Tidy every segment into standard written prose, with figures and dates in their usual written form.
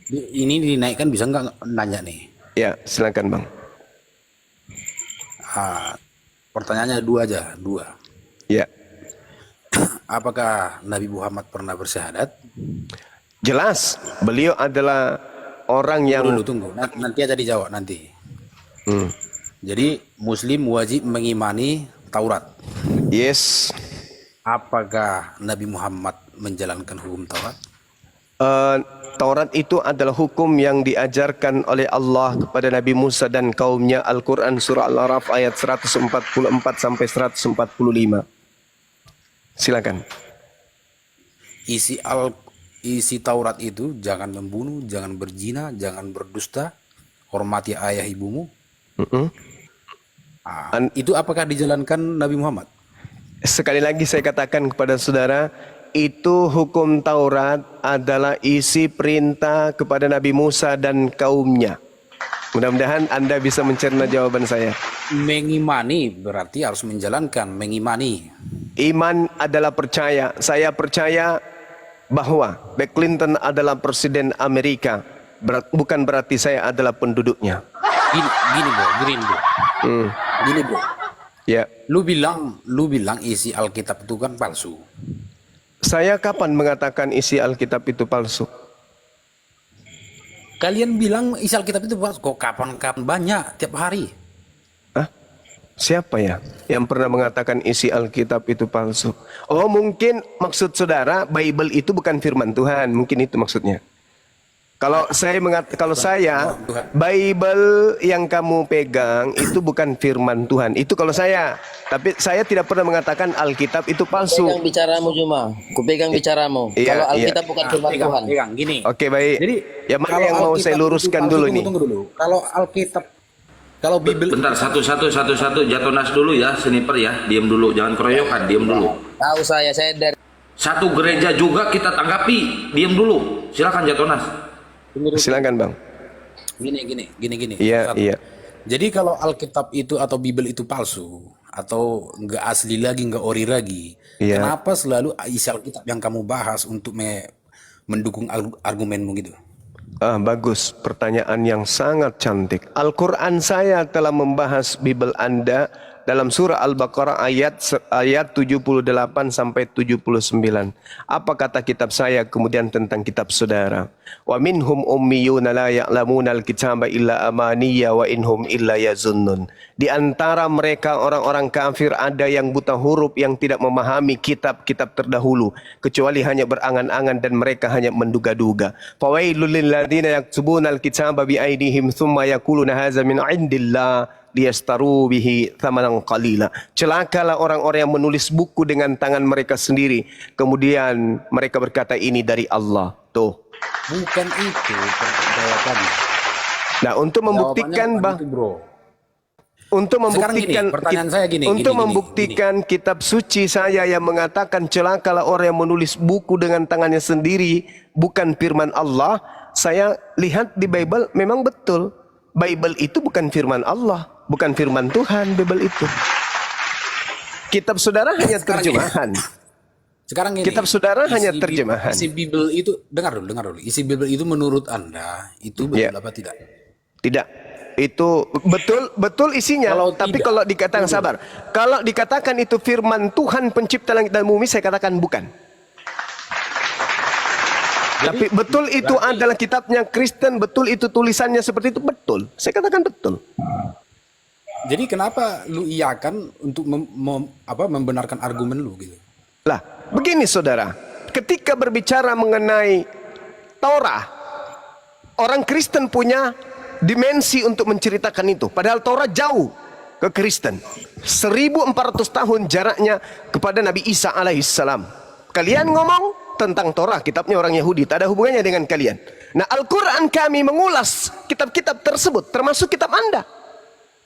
Ini dinaikkan bisa nggak nanya nih? Ya, silakan Bang. Ah, pertanyaannya dua aja, dua. Ya, Apakah Nabi Muhammad pernah bersyahadat? jelas beliau adalah orang Tunggu yang dulu, tunggu. Nanti aja dijawab nanti. hmm, Jadi Muslim wajib mengimani Taurat. yes. Apakah Nabi Muhammad menjalankan hukum Taurat? Eh, Taurat itu adalah hukum yang diajarkan oleh Allah kepada Nabi Musa dan kaumnya. Al-Quran surah Al-Araf ayat 144 sampai 145. Silakan. Isi al isi Taurat itu jangan membunuh, jangan berzina, jangan berdusta, hormati ayah ibumu. Mm-mm. Itu apakah dijalankan Nabi Muhammad? Sekali lagi saya katakan kepada saudara, itu hukum Taurat adalah isi perintah kepada Nabi Musa dan kaumnya. Mudah-mudahan Anda bisa mencerna jawaban saya. Mengimani berarti harus menjalankan, mengimani. Iman adalah percaya. Saya percaya bahwa Bill Clinton adalah presiden Amerika. Bukan berarti saya adalah penduduknya. Gini, gini bro, Hmm. gini bro. Ya, Lu bilang isi Alkitab itu kan palsu. saya kapan mengatakan isi Alkitab itu palsu? Kalian bilang isi Alkitab itu palsu. Kok kapan-kapan banyak tiap hari? Hah? Siapa ya yang pernah mengatakan isi Alkitab itu palsu? Oh, mungkin maksud saudara Bible itu bukan firman Tuhan. Mungkin itu maksudnya. Kalau saya Tuhan. Bible yang kamu pegang itu bukan firman Tuhan. Itu kalau saya. Tapi saya tidak pernah mengatakan Alkitab itu palsu. Pegang bicaramu cuma. Kupegang bicaramu. Iya, Kalau iya. Alkitab bukan firman Tuhan. Pegang, gini. Oke, baik. Jadi Ya, mana kalau yang mau saya Alkitab itu luruskan palsu, dulu tunggu, ini? tunggu dulu. Kalau Alkitab, kalau Bible Bentar, satu jatuh nas dulu ya, sniper ya, diam dulu, jangan keroyokan, diam dulu. Tahu saya dari Satu gereja juga kita tanggapi, diam dulu. Silakan jatuh nas. Silakan, Bang. gini. Iya, Satu. iya. Jadi kalau Alkitab itu atau Bible itu palsu atau nggak asli lagi, nggak ori lagi, Iya. kenapa selalu isi Alkitab yang kamu bahas untuk mendukung argumenmu gitu? Bagus, pertanyaan yang sangat cantik. Al-Quran saya telah membahas Bible Anda dalam surah Al-Baqarah ayat 78 sampai 79. Apa kata kitab saya kemudian tentang kitab saudara? Wa minhum ummiyuna la ya'lamuna al-kitaba illa amaniya wa inhum illa yazunnun. Di antara mereka orang-orang kafir ada yang buta huruf yang tidak memahami kitab-kitab terdahulu kecuali hanya berangan-angan dan mereka hanya menduga-duga. Fawailul lil ladzina yaktubuna al-kitaba bi aydihim thumma yaquluna hadza min indillah liyastaru bihi thamanan qalila. Celakalah orang-orang yang menulis buku dengan tangan mereka sendiri kemudian mereka berkata ini dari Allah. Tuh. Bukan itu jawabannya. Nah, untuk membuktikan Jawabannya bukan itu, bro. untuk Sekarang gini, membuktikan pertanyaan saya gini, untuk gini. membuktikan kitab suci saya yang mengatakan celakalah orang yang menulis buku dengan tangannya sendiri bukan firman Allah, saya lihat di Bible memang betul. Bible itu bukan firman Allah, bukan firman Tuhan. Bible itu kitab saudara hanya terjemahan. Sekarang gini, Kitab saudara hanya terjemahan. Isi Bible itu, dengar dulu. Isi Bible itu menurut Anda itu betul Ya. apa tidak? Tidak. Itu betul isinya. Kalau Tapi tidak, kalau dikatakan sabar, kalau dikatakan itu firman Tuhan pencipta langit dan bumi, saya katakan bukan. Tapi betul itu adalah kitabnya Kristen, betul itu tulisannya seperti itu, betul. Saya katakan betul. Jadi kenapa lu iakan untuk membenarkan argumen lu gitu? Lah, begini saudara, ketika berbicara mengenai Torah, orang Kristen punya dimensi untuk menceritakan itu. Padahal Torah jauh ke Kristen. 1400 tahun jaraknya kepada Nabi Isa alaihissalam. Kalian ngomong tentang Torah, kitabnya orang Yahudi, tak ada hubungannya dengan kalian. Nah, Al-Quran kami mengulas kitab-kitab tersebut, termasuk kitab Anda.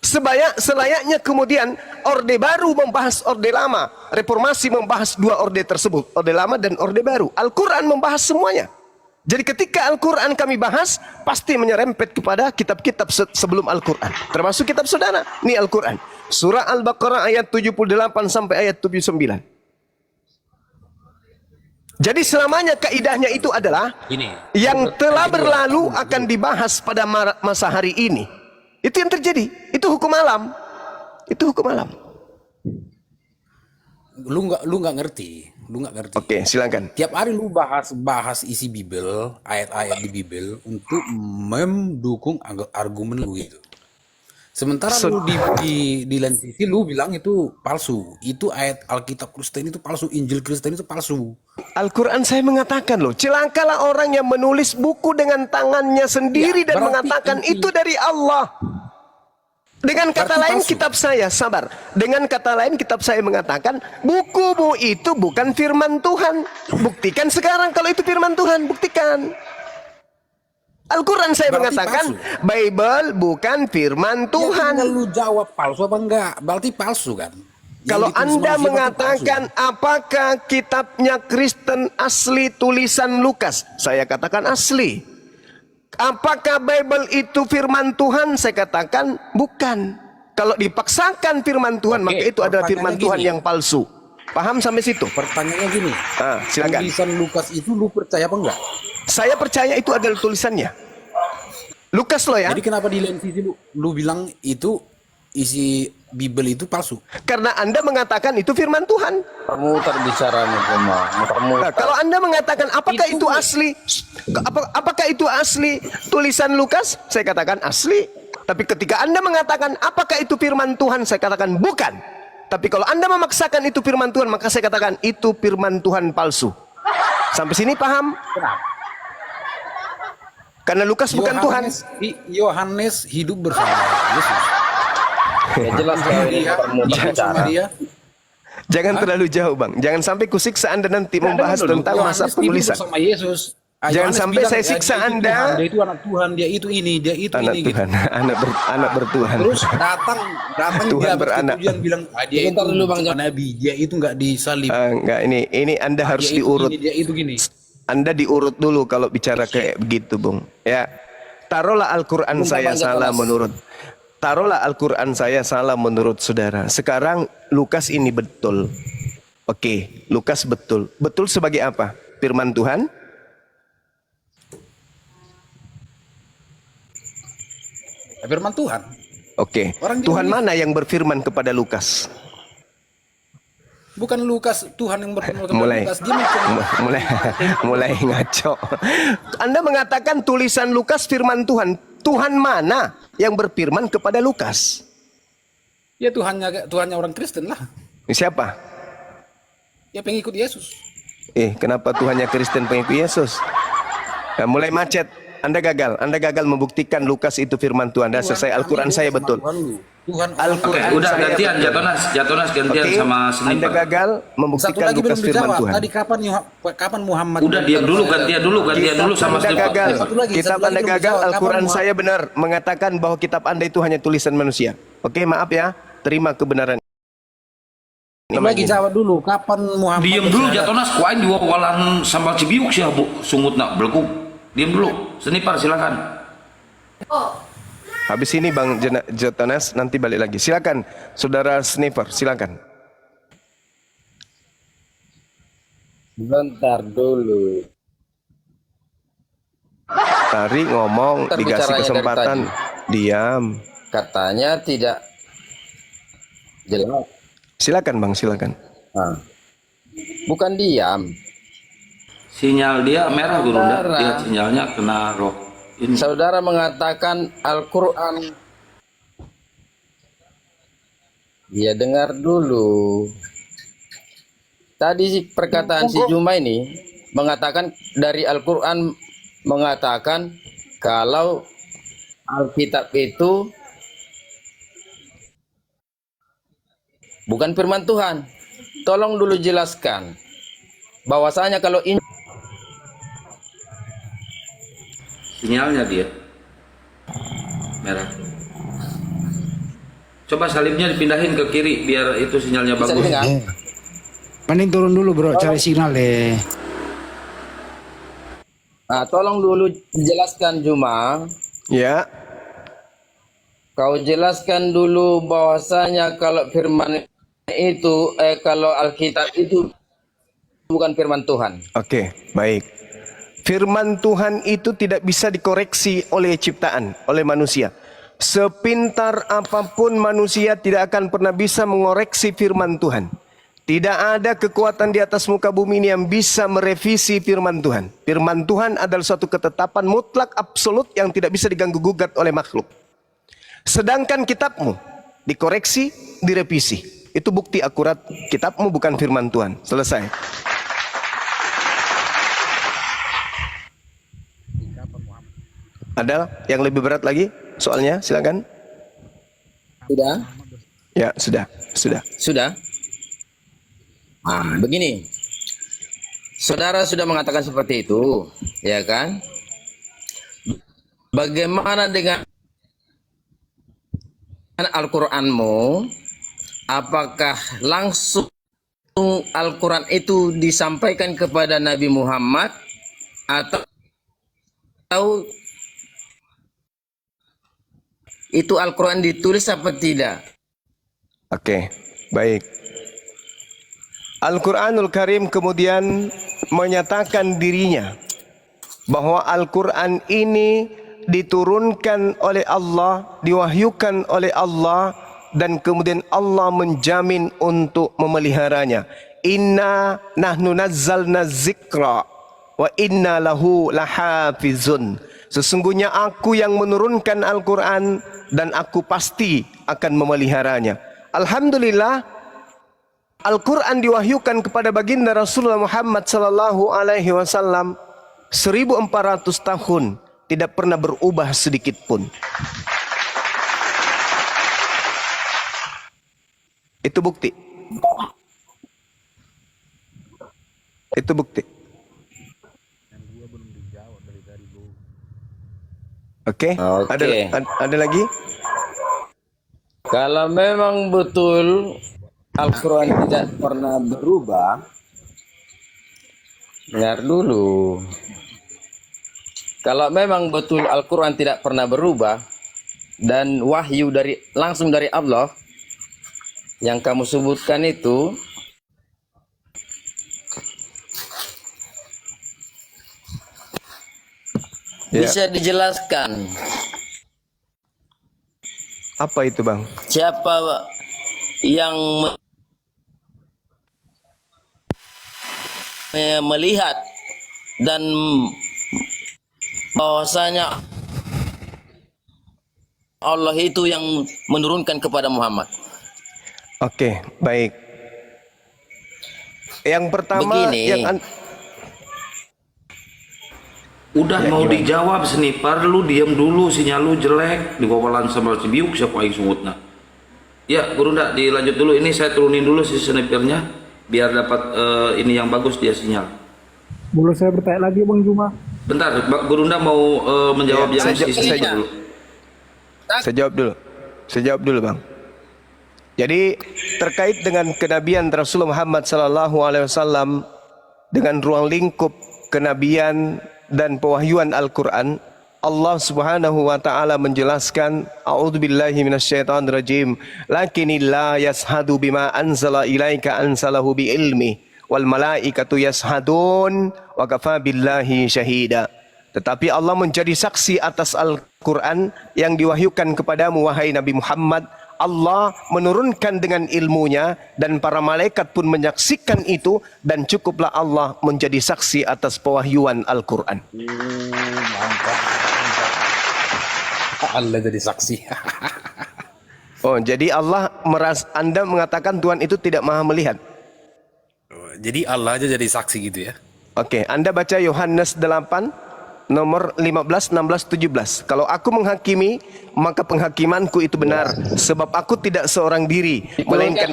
Selayaknya kemudian Orde Baru membahas Orde Lama, Reformasi membahas dua Orde tersebut, Orde Lama dan Orde Baru. Al-Quran membahas semuanya. Jadi ketika Al-Quran kami bahas, pasti menyerempet kepada kitab-kitab sebelum Al-Quran, termasuk kitab saudara. Ini Al-Quran, surah Al-Baqarah ayat 78 sampai ayat 79. Jadi selamanya kaidahnya itu adalah Gini, yang telah berlalu akan dibahas pada masa hari ini. Itu yang terjadi. Itu hukum alam. Itu hukum alam. lu nggak ngerti. Oke, silakan. Tiap hari lu bahas isi Bible, ayat-ayat di Bible untuk mendukung argumen lu gitu. Sementara lu di lain sisi lu bilang itu palsu. Itu ayat Alkitab Kristen itu palsu, Injil Kristen itu palsu. Al-Quran saya mengatakan loh, celakalah orang yang menulis buku dengan tangannya sendiri Ya, dan mengatakan itu dari Allah. Dengan kata lain palsu. kitab saya, sabar. Dengan kata lain kitab saya mengatakan bukumu itu bukan firman Tuhan. Buktikan sekarang kalau itu firman Tuhan, buktikan. Al-Quran saya Berarti mengatakan palsu. Bible bukan firman Ya, Tuhan. tinggal lu jawab palsu apa enggak? Berarti palsu kan? Yang Kalau ditulis Anda manusia berarti mengatakan apakah kitabnya Kristen asli tulisan Lukas? Saya katakan asli. Apakah Bible itu firman Tuhan? Saya katakan bukan. Kalau dipaksakan firman Tuhan, Oke, maka itu adalah firman pertanyaannya Tuhan gini. yang palsu. Paham sampai situ? pertanyaannya gini. Silakan. Tulisan Lukas itu lu percaya apa enggak? Saya percaya itu adalah tulisannya. Lukas loh ya. Jadi kenapa di lain sisi lu bilang itu isi Bible itu palsu? Karena Anda mengatakan itu firman Tuhan. Muter bicaramu cuma, muter-muter. Nah, kalau Anda mengatakan apakah itu asli? Apakah itu asli tulisan Lukas? Saya katakan asli. Tapi ketika Anda mengatakan apakah itu firman Tuhan? Saya katakan bukan. Tapi kalau Anda memaksakan itu firman Tuhan, maka saya katakan itu firman Tuhan palsu. Sampai sini paham? Kenapa? Karena Lukas bukan Tuhan. Yohanes hidup bersama Yesus. Ya jelas kalau ini Dia muter-muter hidup bicara. sama dia. Jangan terlalu jauh, Bang. Jangan sampai kusiksa Anda nanti membahas tentang masa Yohanes hidup penulisan. bersama Yesus. Jangan Yohanes sampai bilang, saya siksa dia itu Anda. Tuhan, dia itu anak Tuhan, dia itu ini, dia itu Anak ini. Tuhan, anak bertuhan. Terus datang Tuhan dia beranak. berketujuan bilang, dia Bentar itu dulu, Bang. bukan nabi, dia itu enggak disalib. Enggak, ini Anda harus Dia itu diurut. ini, dia itu gini. Anda diurut dulu kalau bicara kayak begitu, Bung. Ya. Taruhlah Al-Quran saya salah menurut. Taruhlah Al-Quran saya salah menurut saudara. Sekarang Lukas ini betul. Oke, Lukas betul. Betul sebagai apa? Firman Tuhan? Firman Tuhan. Oke. Orang Tuhan bilang mana yang berfirman kepada Lukas? Bukan Lukas, Tuhan yang berfirman kepada Mulai. Lukas. Dia mencoba. mulai ngaco. Anda mengatakan tulisan Lukas firman Tuhan. Tuhan mana yang berfirman kepada Lukas? Ya Tuhannya orang Kristen lah. Siapa? Ya pengikut Yesus. Kenapa Tuhannya Kristen pengikut Yesus? Nah, mulai macet. Anda gagal membuktikan Lukas itu firman Tuhan. Anda selesai Al-Quran saya betul. Tuhan Oke, Al-Quran udah saya gantian betul. Jatonas gantian Oke, sama Anda sniper. gagal Satu membuktikan lagi belum Lukas firman dijawab. Tuhan. Tadi kapan Muhammad? Udah diam dulu, gantian dulu sama Anda sniper. gagal. Satu lagi Kitab belum Anda gagal. dijawab. Al-Quran Kapan saya benar mengatakan bahwa kitab Anda itu hanya tulisan manusia. Oke, maaf ya. Terima kebenaran. Satu lagi jawab dulu. Kapan Muhammad? Diam dulu bersyahadat? Jatonas, kuain dua walan sambal cibiuk sih bu, sungut nak belekuk. Diam dulu, sniper silakan. Habis ini Bang Jotanas nanti balik lagi. Silakan, Saudara Sniper, silakan. Bentar dulu. Tari ngomong, Ntar dikasih bicaranya kesempatan, dari diam. Katanya tidak jelas. Silakan Bang, silakan. Nah. Bukan diam. Sinyal dia merah guru, Merah. dia sinyalnya kena rock. Ini. Saudara mengatakan Al-Quran. Ya dengar dulu. Tadi perkataan si Juma ini mengatakan dari Al-Quran mengatakan kalau Alkitab itu bukan firman Tuhan. Tolong dulu jelaskan bahwasanya kalau ini Sinyalnya dia merah. Coba salibnya dipindahin ke kiri biar itu sinyalnya bisa bagus. didengar. Mending turun dulu bro, cari signal deh. Nah, tolong dulu jelaskan Juma. Ya, Kau jelaskan dulu bahwasanya kalau firman itu kalau Alkitab itu bukan firman Tuhan. Oke, baik. Firman Tuhan itu tidak bisa dikoreksi oleh ciptaan, oleh manusia. Sepintar apapun manusia tidak akan pernah bisa mengoreksi firman Tuhan. Tidak ada kekuatan di atas muka bumi ini yang bisa merevisi firman Tuhan. Firman Tuhan adalah suatu ketetapan mutlak absolut yang tidak bisa diganggu-gugat oleh makhluk. Sedangkan kitabmu dikoreksi, direvisi. Itu bukti akurat kitabmu bukan firman Tuhan. Selesai. Ada yang lebih berat lagi soalnya? Silakan. Sudah? Ya, sudah. Sudah? Nah, begini. Saudara sudah mengatakan seperti itu, ya kan? Bagaimana dengan Al-Qur'anmu? Apakah langsung Al-Quran itu disampaikan kepada Nabi Muhammad atau itu Al-Quran ditulis apa tidak? Oke, baik. Al-Quranul Karim kemudian menyatakan dirinya bahwa Al-Quran ini diturunkan oleh Allah, diwahyukan oleh Allah, dan kemudian Allah menjamin untuk memeliharanya. Inna nahnu nazzalna dzikra wa inna lahu lahafizun. Sesungguhnya aku yang menurunkan Al-Quran dan aku pasti akan memeliharanya. Alhamdulillah, Al-Quran diwahyukan kepada baginda Rasulullah Muhammad sallallahu alaihi wasallam 1400 tahun, tidak pernah berubah sedikit pun. Itu bukti. Itu bukti. Oke. Ada lagi? Kalau memang betul Al-Quran tidak pernah berubah, dengar dulu. Kalau memang betul Al-Quran tidak pernah berubah dan wahyu langsung dari Allah yang kamu sebutkan itu, bisa dijelaskan apa itu, Bang? siapa yang melihat dan bahwasanya Allah itu yang menurunkan kepada Muhammad? Oke, baik. Yang pertama, begini, Udah mau dijawab senipar, lu diam dulu, sinyal lu jelek, digowalan sama si biuk siapa yang sungutna. Ya, Guru ndak dilanjut dulu, ini saya turunin dulu si senipirnya biar dapat ini yang bagus dia sinyal. Boleh saya bertanya lagi Bang Juma? Bentar, Guru ndak mau menjawab yang si senipir dulu. Saya jawab dulu, Bang. Jadi terkait dengan kenabian Rasulullah Muhammad sallallahu alaihi wasallam dengan ruang lingkup kenabian dan pewahyuan Al-Quran, Allah Subhanahu wa taala menjelaskan, a'udzubillahi minasyaitonirrajim, lakinillah yashhadu bima anzala ilaika anzalahu biilmi wal malaikatu yashhadun wa kafa billahi syahida. Tetapi Allah menjadi saksi atas Al-Quran yang diwahyukan kepadamu wahai Nabi Muhammad. Allah menurunkan dengan ilmunya dan para malaikat pun menyaksikan itu, dan cukuplah Allah menjadi saksi atas pewahyuan Al-Quran. Allah jadi saksi. Oh, jadi Anda mengatakan Tuhan itu tidak maha melihat. Jadi Allah aja jadi saksi gitu ya. Oke, Anda baca Yohanes 8 nomor 15, 16, 17. Kalau aku menghakimi, maka penghakimanku itu benar, sebab aku tidak seorang diri, melainkan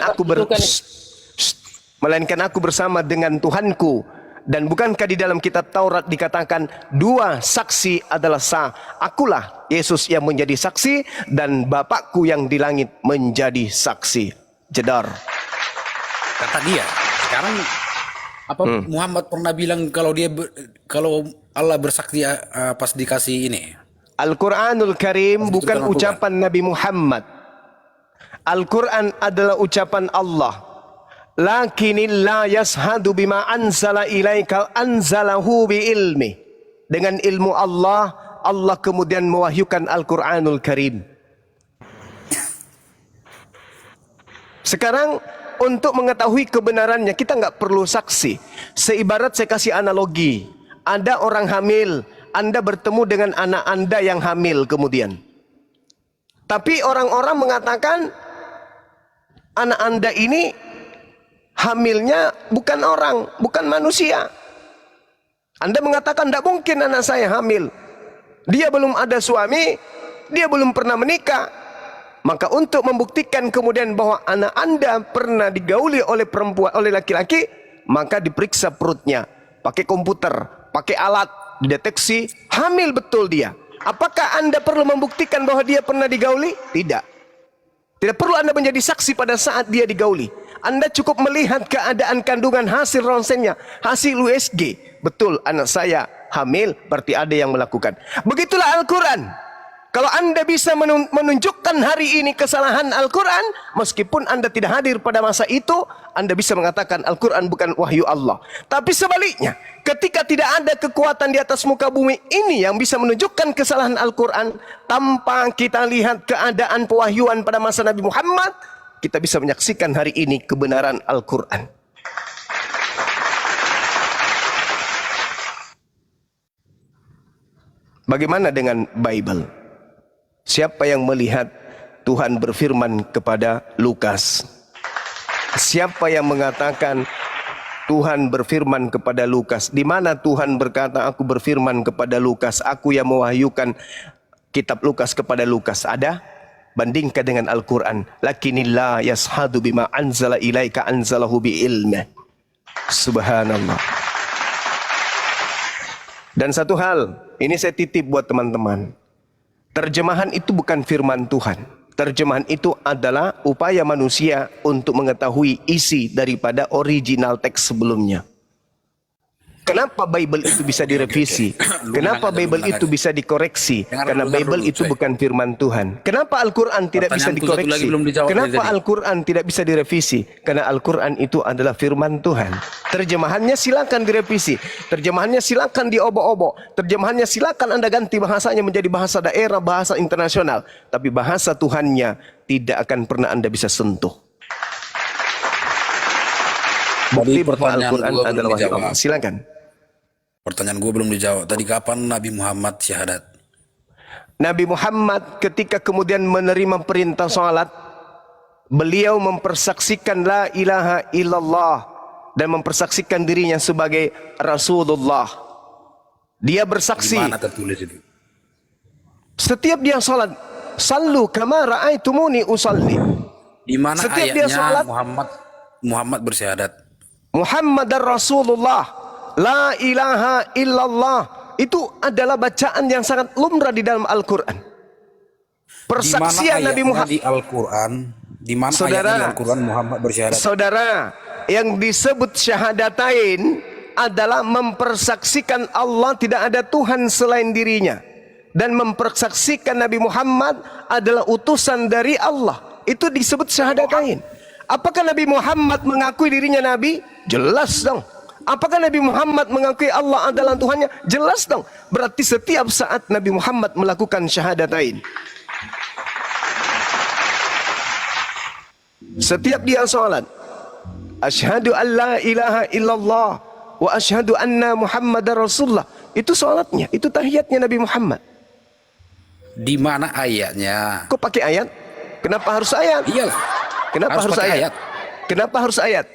aku bersama dengan Tuhanku. Dan bukankah di dalam kitab Taurat dikatakan dua saksi adalah sah? Akulah Yesus yang menjadi saksi dan Bapakku yang di langit menjadi saksi. Jedar. Kata dia. Sekarang apa Muhammad pernah bilang kalau kalau Allah bersaksi pas dikasih ini? Al-Quranul Karim bukan ucapan Nabi Muhammad. Al-Quran adalah ucapan Allah. lakinil la yashhadu bima anzala ilaika anzalahu bi ilmi. Dengan ilmu Allah, Allah kemudian mewahyukan Al-Quranul Karim. Sekarang untuk mengetahui kebenarannya kita nggak perlu saksi. Seibarat saya kasih analogi, ada orang hamil, Anda bertemu dengan anak Anda yang hamil kemudian. Tapi orang-orang mengatakan anak Anda ini hamilnya bukan orang, bukan manusia. Anda mengatakan tidak mungkin anak saya hamil. Dia belum ada suami, dia belum pernah menikah. Maka untuk membuktikan kemudian bahwa anak Anda pernah digauli oleh perempuan, oleh laki-laki, maka diperiksa perutnya, pakai komputer, pakai alat, dideteksi hamil betul dia. Apakah Anda perlu membuktikan bahwa dia pernah digauli? Tidak. Tidak perlu Anda menjadi saksi pada saat dia digauli. Anda cukup melihat keadaan kandungan hasil ronsennya, hasil USG. Betul anak saya hamil, berarti ada yang melakukan. Begitulah Al-Quran. Kalau Anda bisa menunjukkan hari ini kesalahan Al-Quran, meskipun Anda tidak hadir pada masa itu, Anda bisa mengatakan Al-Quran bukan wahyu Allah. Tapi sebaliknya, ketika tidak ada kekuatan di atas muka bumi ini yang bisa menunjukkan kesalahan Al-Quran, tanpa kita lihat keadaan pewahyuan pada masa Nabi Muhammad, kita bisa menyaksikan hari ini kebenaran Al-Quran. Bagaimana dengan Bible? Siapa yang melihat Tuhan berfirman kepada Lukas? Siapa yang mengatakan Tuhan berfirman kepada Lukas? Di mana Tuhan berkata, aku berfirman kepada Lukas, aku yang mewahyukan kitab Lukas kepada Lukas? Ada? Bandingkan dengan Al-Quran. Lakinillah yashhadu bima anzala ilaika anzalahu bi ilmi. Subhanallah. Dan satu hal, ini saya titip buat teman-teman. Terjemahan itu bukan firman Tuhan. Terjemahan itu adalah upaya manusia untuk mengetahui isi daripada original teks sebelumnya. Kenapa Bible itu bisa direvisi? Kenapa Bible itu bisa dikoreksi? Karena Bible itu bukan firman Tuhan. Kenapa Al-Quran tidak bisa dikoreksi? Kenapa Al-Quran tidak bisa direvisi? Karena Al-Quran itu adalah firman Tuhan. Terjemahannya silakan direvisi. Terjemahannya silakan diobok-obok. Terjemahannya silakan Anda ganti bahasanya menjadi bahasa daerah, bahasa internasional. Tapi bahasa Tuhannya tidak akan pernah Anda bisa sentuh. Bukti bahwa Al-Quran adalah wahyu Allah. Silakan. Pertanyaan gue belum dijawab. Tadi kapan Nabi Muhammad syahadat? Nabi Muhammad ketika kemudian menerima perintah salat, beliau mempersaksikan la ilaha illallah dan mempersaksikan dirinya sebagai Rasulullah. Dia bersaksi. Di mana tertulis itu? Setiap dia salat, sallu kama ra'aitumuni usalli. Di mana setiap ayatnya dia salat, Muhammad bersyahadat? Muhammadar Rasulullah. La ilaha illallah. Itu adalah bacaan yang sangat lumrah di dalam Al-Quran. Persaksian Nabi Muhammad di Al-Quran. Di mana saudara, ayatnya di Al-Quran Muhammad bersyahadat? Saudara, yang disebut syahadatain adalah mempersaksikan Allah tidak ada Tuhan selain dirinya. Dan mempersaksikan Nabi Muhammad adalah utusan dari Allah. Itu disebut syahadatain. Apakah Nabi Muhammad mengakui dirinya Nabi? Jelas dong. Apakah Nabi Muhammad mengakui Allah adalah Tuhannya? Jelas dong. Berarti setiap saat Nabi Muhammad melakukan syahadatain. Setiap dia salat, asyhadu an la ilaha illallah wa asyhadu anna Muhammadar Rasulullah. Itu salatnya, itu tahiyatnya Nabi Muhammad. Di mana ayatnya? Kok pakai ayat? Kenapa harus ayat? Iyalah. Kenapa harus ayat? Kenapa harus ayat?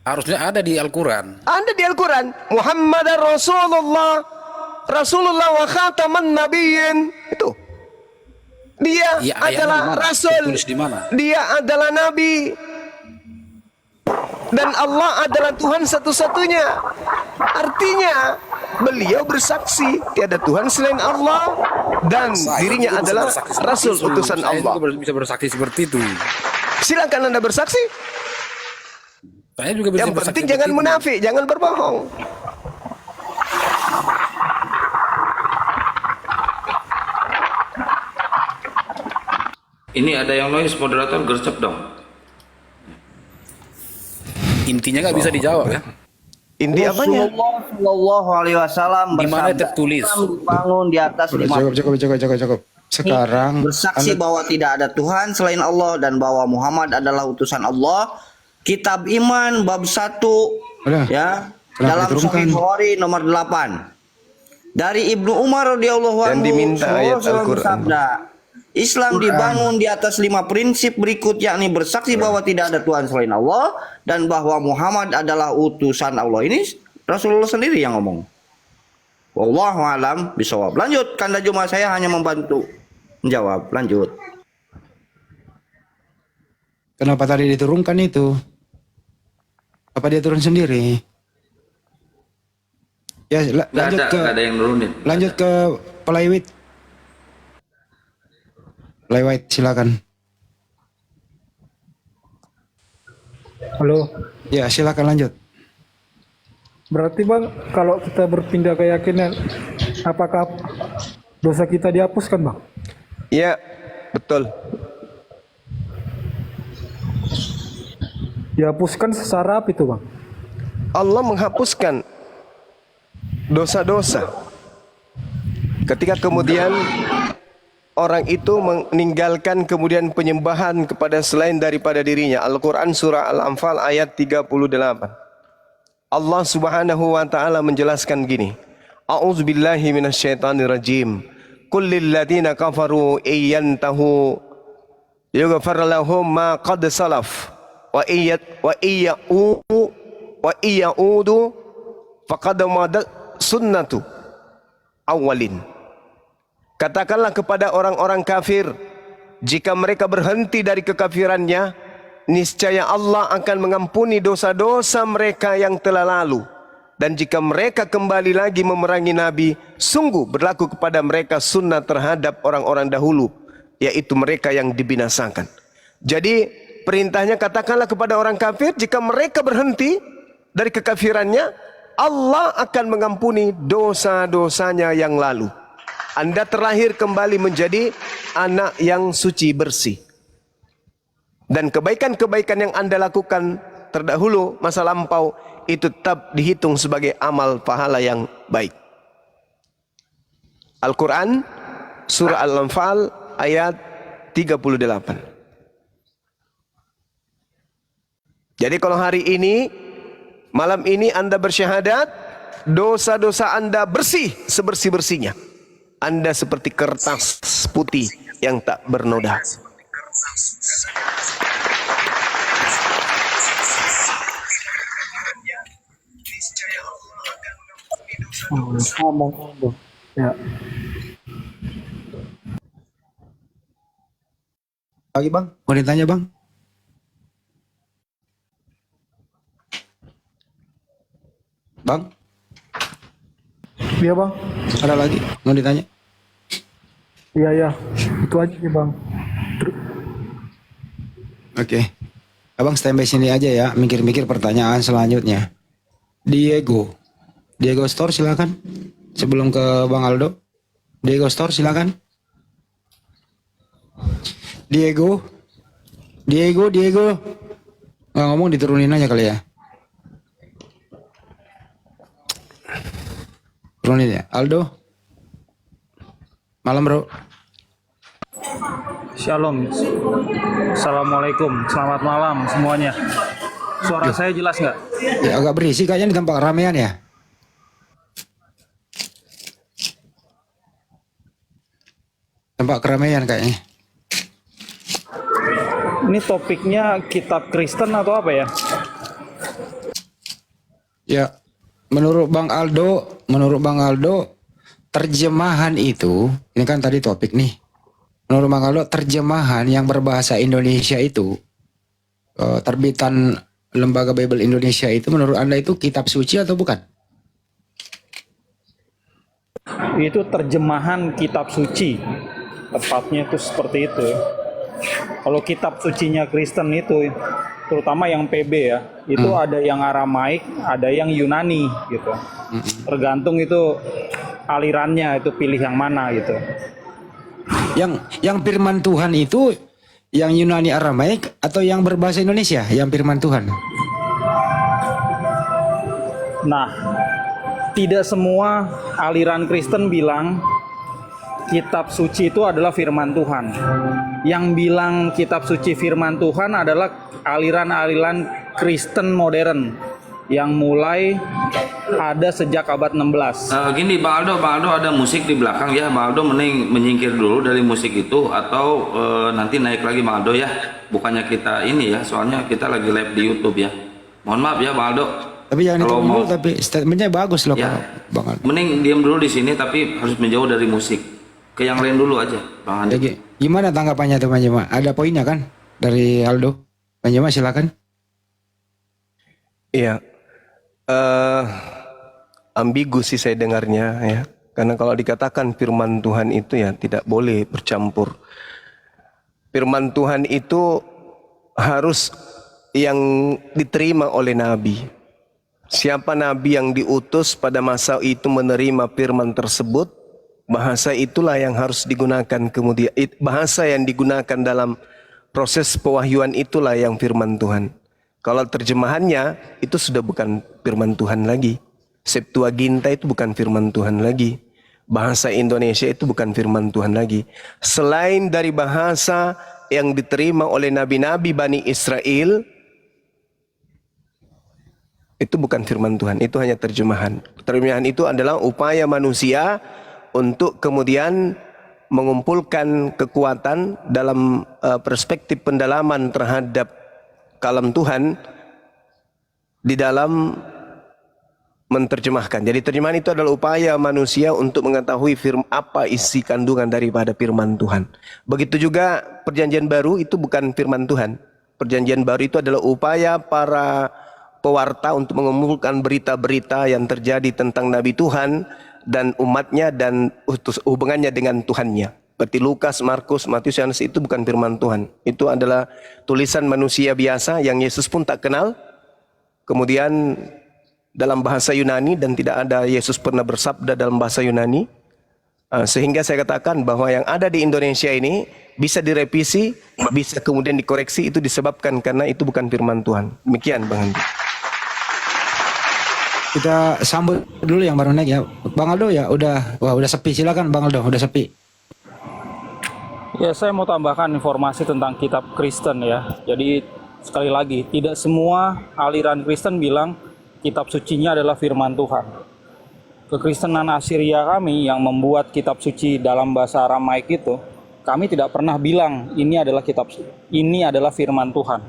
Harusnya ada di Al-Quran. Ada di Al-Quran. Muhammadar Rasulullah. Rasulullah wa khataman nabiyyin. Itu. Dia Ya, adalah Rasul. Tulis di mana? Dia adalah Nabi. Dan Allah adalah Tuhan satu-satunya. Artinya beliau bersaksi tiada Tuhan selain Allah dan dirinya adalah Rasul utusan Allah. Saya juga bisa bersaksi seperti itu. Silakan Anda bersaksi. Saya juga bisa Yang bersaksi penting seperti jangan itu. munafik, jangan berbohong. Ini ada yang noise moderator gercep dong. Intinya nggak bisa dijawab ya. Inti apanya? Rasulullah Shallallahu Alaihi Wasallam Di mana bersabda, tertulis? Islam dibangun di atas Udah, lima cukup. Sekarang bersaksi bahwa tidak ada Tuhan selain Allah dan bahwa Muhammad adalah utusan Allah. Kitab Iman bab 1 Udah. ya Kenapa dalam diturunkan? Sahih Bukhari nomor 8. Dari Ibnu Umar radhiyallahu Dan anhu diminta ayat Rasulullah Al-Quran. bersabda, Islam dibangun di atas 5 prinsip berikut, yakni bersaksi bahwa tidak ada Tuhan selain Allah dan bahwa Muhammad adalah utusan Allah. Ini Rasulullah sendiri yang ngomong. Wallahu alam bisawab. Lanjut, Kanda Juma, saya hanya membantu menjawab. Lanjut. kenapa tadi diturunkan itu? Apa dia turun sendiri? Ya, lanjut ke Nggak ada yang nurunin. lanjut ke Playwit. Playwit silakan. Halo. Ya, silakan lanjut. Berarti Bang, kalau kita berpindah keyakinan, apakah dosa kita dihapuskan Bang? Ya, betul. Dihapuskan secara apa itu Bang? Allah menghapuskan dosa-dosa. Ketika kemudian orang itu meninggalkan kemudian penyembahan kepada selain daripada dirinya. Al-Quran surah Al-Anfal ayat 38. Allah subhanahu wa ta'ala menjelaskan gini. A'udzubillahi minasyaitanirrajim. Kullil ladina kafaru iyantahu yughfar lahum ma qad salaf wa iya'udu faqad madat sunnatu awalin. Katakanlah kepada orang-orang kafir, jika mereka berhenti dari kekafirannya, niscaya Allah akan mengampuni dosa-dosa mereka yang telah lalu. Dan jika mereka kembali lagi memerangi Nabi, sungguh berlaku kepada mereka sunnah terhadap orang-orang dahulu, yaitu mereka yang dibinasakan. Jadi perintahnya, katakanlah kepada orang kafir, jika mereka berhenti dari kekafirannya, Allah akan mengampuni dosa-dosanya yang lalu. Anda terlahir kembali menjadi anak yang suci bersih. Dan kebaikan-kebaikan yang Anda lakukan terdahulu masa lampau itu tetap dihitung sebagai amal pahala yang baik. Al-Quran surah Al-Anfal ayat 38. Jadi kalau hari ini, malam ini Anda bersyahadat, dosa-dosa Anda bersih sebersih-bersihnya. Anda seperti kertas putih yang tak bernoda. Ngomong. Ya. Lagi Bang, mau ditanya Bang? Bang, Iya Bang. ada lagi mau ditanya? Iya. Itu aja sih Bang. Oke. Abang standby sini aja ya, mikir-mikir pertanyaan selanjutnya. Diego Store silakan. Sebelum ke Bang Aldo. Diego Store silakan. Diego. Nggak ngomong, diturunin aja kali ya. Turunin ya. Aldo. Malam bro. Shalom. Assalamualaikum. Selamat malam semuanya. Suara saya jelas nggak? Ya agak berisik kayaknya di tempat keramaian ya. Tempat keramaian kayaknya. Ini topiknya kitab Kristen atau apa ya? Ya, menurut Bang Aldo, terjemahan itu, ini kan tadi topik nih. Menurut Bang Aldo, terjemahan yang berbahasa Indonesia itu, terbitan Lembaga Bible Indonesia itu, menurut Anda itu kitab suci atau bukan? Itu terjemahan kitab suci. Tepatnya itu seperti itu. Kalau kitab sucinya Kristen itu, terutama yang PB ya, itu ada yang Aramaik, ada yang Yunani gitu. Tergantung itu alirannya, itu pilih yang mana gitu. Yang firman Tuhan itu yang Yunani Aramaik atau yang berbahasa Indonesia yang firman Tuhan? Nah, tidak semua aliran Kristen bilang kitab suci itu adalah firman Tuhan. Yang bilang kitab suci firman Tuhan adalah aliran-aliran Kristen modern yang mulai ada sejak abad 16. Gini Bang Aldo ada musik di belakang ya. Bang Aldo mending menyingkir dulu dari musik itu, atau nanti naik lagi Bang Aldo ya. Bukannya kita ini ya, soalnya kita lagi live di YouTube ya. Mohon maaf ya Bang Aldo. Tapi jangan Kalau itu dulu, mau- tapi statementnya bagus loh Ya, kalau Bang Aldo. mending diam dulu di sini tapi harus menjauh dari musik. Ke yang lain dulu aja, Bang Aldo. Ya, gimana tanggapannya tuh Manjema? Ada poinnya kan dari Aldo? Manjema silakan. Iya, ambigu sih saya dengarnya ya. Karena kalau dikatakan firman Tuhan itu ya tidak boleh bercampur. Firman Tuhan itu harus yang diterima oleh nabi. Siapa nabi yang diutus pada masa itu menerima firman tersebut, bahasa itulah yang harus digunakan kemudian. Bahasa yang digunakan dalam proses pewahyuan itulah yang firman Tuhan. Kalau terjemahannya itu sudah bukan firman Tuhan lagi. Septuaginta itu bukan firman Tuhan lagi. Bahasa Indonesia itu bukan firman Tuhan lagi. Selain dari bahasa yang diterima oleh nabi-nabi Bani Israel, itu bukan firman Tuhan, itu hanya terjemahan. Terjemahan itu adalah upaya manusia untuk kemudian mengumpulkan kekuatan dalam perspektif pendalaman terhadap kalam Tuhan di dalam menerjemahkan. Jadi terjemahan itu adalah upaya manusia untuk mengetahui apa isi kandungan daripada firman Tuhan. Begitu juga perjanjian baru itu bukan firman Tuhan. Perjanjian baru itu adalah upaya para pewarta untuk mengumpulkan berita-berita yang terjadi tentang Nabi Tuhan dan umatnya dan hubungannya dengan Tuhannya. Seperti Lukas, Markus, Matius, Yohanes itu bukan firman Tuhan. Itu adalah tulisan manusia biasa yang Yesus pun tak kenal. Kemudian dalam bahasa Yunani, dan tidak ada Yesus pernah bersabda dalam bahasa Yunani. Sehingga saya katakan bahwa yang ada di Indonesia ini bisa direvisi, bisa kemudian dikoreksi, itu disebabkan karena itu bukan firman Tuhan. Demikian Bang Andi. Kita sambut dulu yang baru naik ya. Bang Aldo ya udah sepi, silakan Bang Aldo, udah sepi. Ya, saya mau tambahkan informasi tentang kitab Kristen ya. Jadi sekali lagi, tidak semua aliran Kristen bilang kitab sucinya adalah firman Tuhan. Kekristenan Assyria kami yang membuat kitab suci dalam bahasa Aramaik itu, kami tidak pernah bilang ini adalah ini adalah firman Tuhan.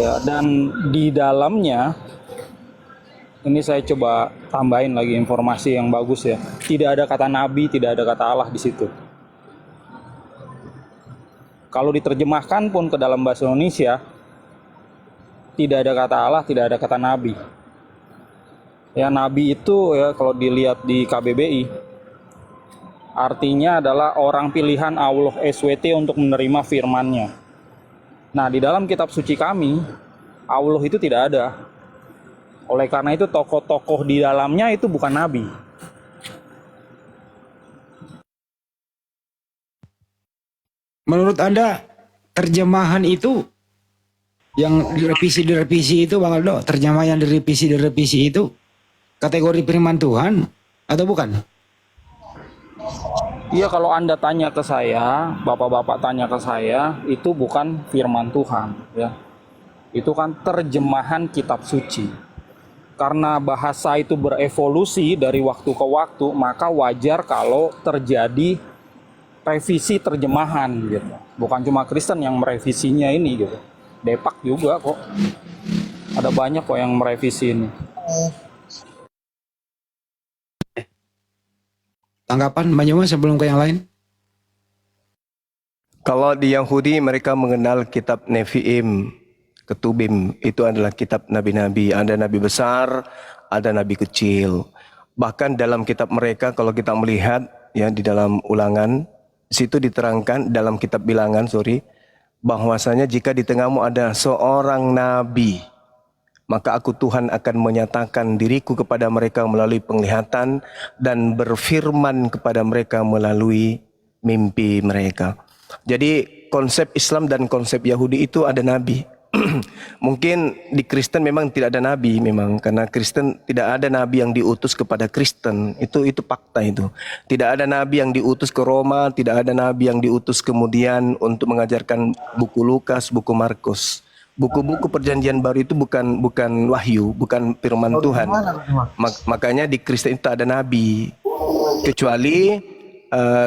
Ya, dan di dalamnya ini saya coba tambahin lagi informasi yang bagus ya. Tidak ada kata nabi, tidak ada kata Allah di situ. Kalau diterjemahkan pun ke dalam bahasa Indonesia, tidak ada kata Allah, tidak ada kata nabi. Ya, nabi itu ya kalau dilihat di KBBI artinya adalah orang pilihan Allah SWT untuk menerima firman-Nya. Nah, di dalam kitab suci kami Allah itu tidak ada. Oleh karena itu tokoh-tokoh di dalamnya itu bukan nabi. Menurut Anda terjemahan itu yang direvisi itu Bang Aldo, terjemahan yang direvisi itu kategori firman Tuhan atau bukan? Iya, kalau Anda tanya ke saya, Bapak-bapak tanya ke saya, itu bukan firman Tuhan ya. Itu kan terjemahan kitab suci. Karena bahasa itu berevolusi dari waktu ke waktu, maka wajar kalau terjadi revisi terjemahan gitu. Bukan cuma Kristen yang merevisinya ini gitu. Depak juga kok. Ada banyak kok yang merevisi ini. Tanggapan Banyuma sebelum ke yang lain? Kalau di Yahudi mereka mengenal kitab Nevi'im, Ketubim, itu adalah kitab nabi-nabi. Ada nabi besar, ada nabi kecil. Bahkan dalam kitab mereka kalau kita melihat ya di dalam Ulangan, di situ diterangkan dalam kitab Bilangan, bahwasanya jika di tengahmu ada seorang nabi, maka aku Tuhan akan menyatakan diriku kepada mereka melalui penglihatan dan berfirman kepada mereka melalui mimpi mereka. Jadi konsep Islam dan konsep Yahudi itu ada nabi. mungkin di Kristen memang tidak ada nabi memang, karena Kristen tidak ada nabi yang diutus kepada Kristen. Itu fakta itu. Tidak ada nabi yang diutus ke Roma, tidak ada nabi yang diutus kemudian untuk mengajarkan buku Lukas, buku Markus. Buku-buku perjanjian baru itu bukan wahyu, bukan firman Tuhan. Makanya di Kristen itu ada nabi. Kecuali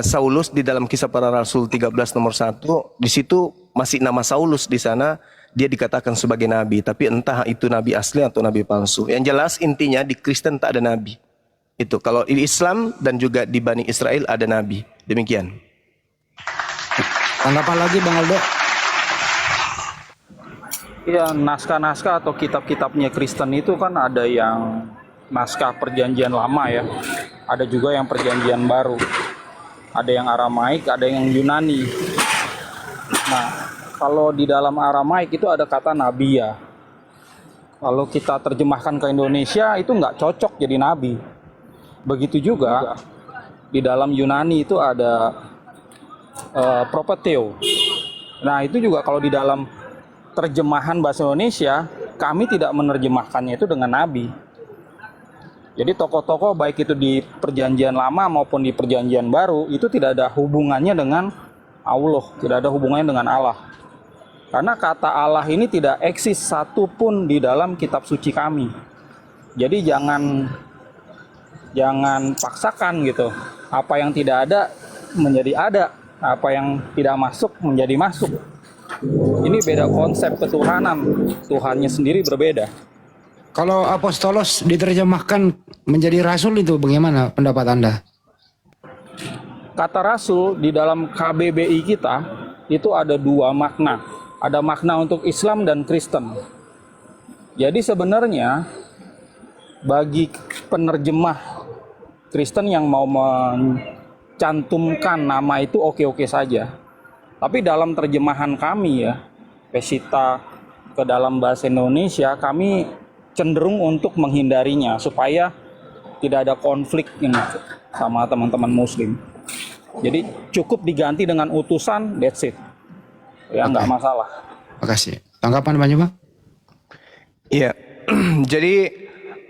Saulus di dalam Kisah Para Rasul 13 nomor 1, di situ masih nama Saulus di sana, dia dikatakan sebagai nabi, tapi entah itu nabi asli atau nabi palsu. Yang jelas intinya di Kristen tak ada nabi. Itu kalau di Islam dan juga di Bani Israel ada nabi. Demikian. Tanggapan lagi Bang Aldo? Ya, naskah-naskah atau kitab-kitabnya Kristen itu kan ada yang naskah perjanjian lama ya. Ada juga yang perjanjian baru. Ada yang Aramaik, ada yang Yunani. Nah, kalau di dalam Aramaik itu ada kata nabi ya. Kalau kita terjemahkan ke Indonesia itu nggak cocok jadi nabi. Begitu juga di dalam Yunani itu ada propeteo. Nah, itu juga kalau di dalam terjemahan bahasa Indonesia, kami tidak menerjemahkannya itu dengan nabi. Jadi tokoh-tokoh baik itu di perjanjian lama maupun di perjanjian baru itu tidak ada hubungannya dengan Allah, tidak ada hubungannya dengan Allah. Karena kata Allah ini tidak eksis satupun di dalam kitab suci kami. Jadi jangan paksakan gitu. Apa yang tidak ada menjadi ada, apa yang tidak masuk menjadi masuk. Ini beda konsep ketuhanan. Tuhannya sendiri berbeda. Kalau apostolos diterjemahkan menjadi rasul itu bagaimana pendapat Anda? Kata rasul di dalam KBBI kita itu ada dua makna. Ada makna untuk Islam dan Kristen. Jadi sebenarnya bagi penerjemah Kristen yang mau mencantumkan nama itu oke-oke saja. Tapi dalam terjemahan kami ya, Pesita ke dalam bahasa Indonesia, kami cenderung untuk menghindarinya supaya tidak ada konflik ini sama teman-teman Muslim. Jadi cukup diganti dengan utusan, that's it. Ya nggak masalah. Makasih. Tanggapan banyak Bang? Iya. Jadi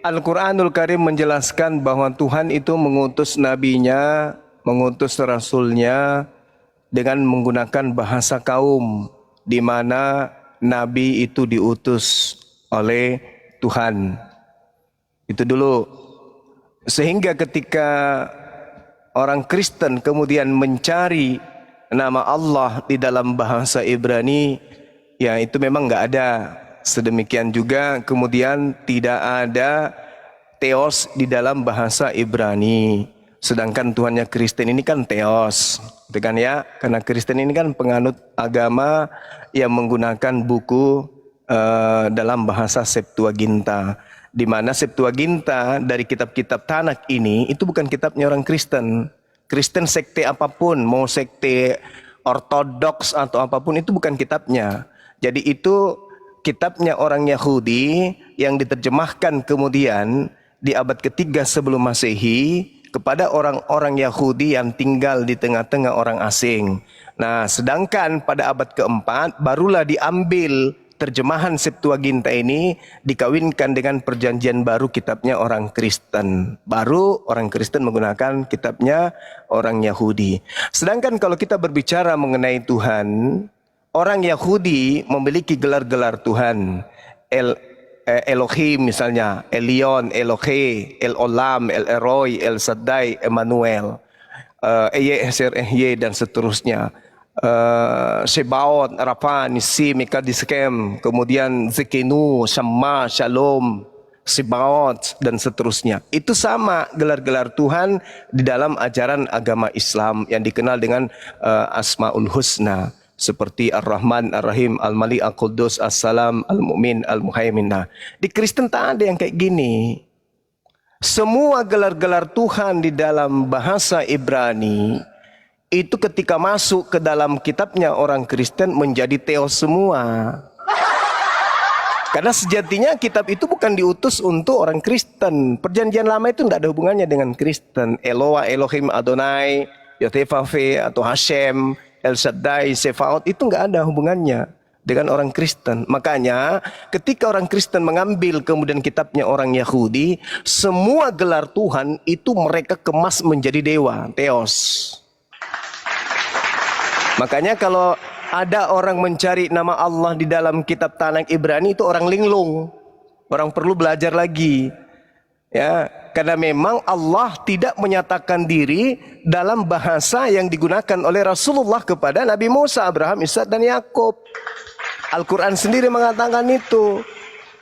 Al-Quranul Karim menjelaskan bahwa Tuhan itu mengutus nabinya, mengutus rasulnya dengan menggunakan bahasa kaum, di mana nabi itu diutus oleh Tuhan. Itu dulu. Sehingga ketika orang Kristen kemudian mencari nama Allah di dalam bahasa Ibrani, ya itu memang nggak ada. Sedemikian juga kemudian tidak ada theos di dalam bahasa Ibrani. Sedangkan Tuhannya Kristen ini kan theos, gitu kan ya? Karena Kristen ini kan penganut agama yang menggunakan buku dalam bahasa Septuaginta, di mana Septuaginta dari kitab-kitab Tanak ini itu bukan kitabnya orang Kristen. Kristen sekte apapun, mau sekte ortodoks atau apapun itu bukan kitabnya. Jadi itu kitabnya orang Yahudi yang diterjemahkan kemudian di abad ketiga sebelum Masehi kepada orang-orang Yahudi yang tinggal di tengah-tengah orang asing. Nah, sedangkan pada abad keempat barulah diambil terjemahan Septuaginta ini dikawinkan dengan perjanjian baru kitabnya orang Kristen. Baru orang Kristen menggunakan kitabnya orang Yahudi. Sedangkan kalau kita berbicara mengenai Tuhan, orang Yahudi memiliki gelar-gelar Tuhan. Elohim misalnya, Elion, Elohe, El Olam, El Eroi, El Shaddai, Emmanuel, Eyezer, dan seterusnya. Shebaot, Rafa, Nisi, Mikadiskem, kemudian Zekenu, Shama, Shalom, Shebaot, dan seterusnya. Itu sama gelar-gelar Tuhan di dalam ajaran agama Islam yang dikenal dengan Asmaul Husna. Seperti Ar-Rahman, Ar-Rahim, Al-Malik, Al-Qudus, As-Salam, Al-Mu'min, Al-Muhaimin. Nah, di Kristen tak ada yang kayak gini. Semua gelar-gelar Tuhan di dalam bahasa Ibrani itu ketika masuk ke dalam kitabnya orang Kristen menjadi theos semua. Karena sejatinya kitab itu bukan diutus untuk orang Kristen. Perjanjian lama itu tidak ada hubungannya dengan Kristen. Eloah, Elohim, Adonai, Yotefafe atau Hashem, El Shaddai, Sefaot itu nggak ada hubungannya. dengan orang Kristen. Makanya ketika orang Kristen mengambil kemudian kitabnya orang Yahudi, semua gelar Tuhan itu mereka kemas menjadi dewa, theos. Makanya kalau ada orang mencari nama Allah di dalam kitab Tanakh Ibrani, itu orang linglung. Orang perlu belajar lagi. Ya, karena memang Allah tidak menyatakan diri dalam bahasa yang digunakan oleh Rasulullah kepada Nabi Musa, Abraham, Ishak dan Yakub. Al-Quran sendiri mengatakan itu.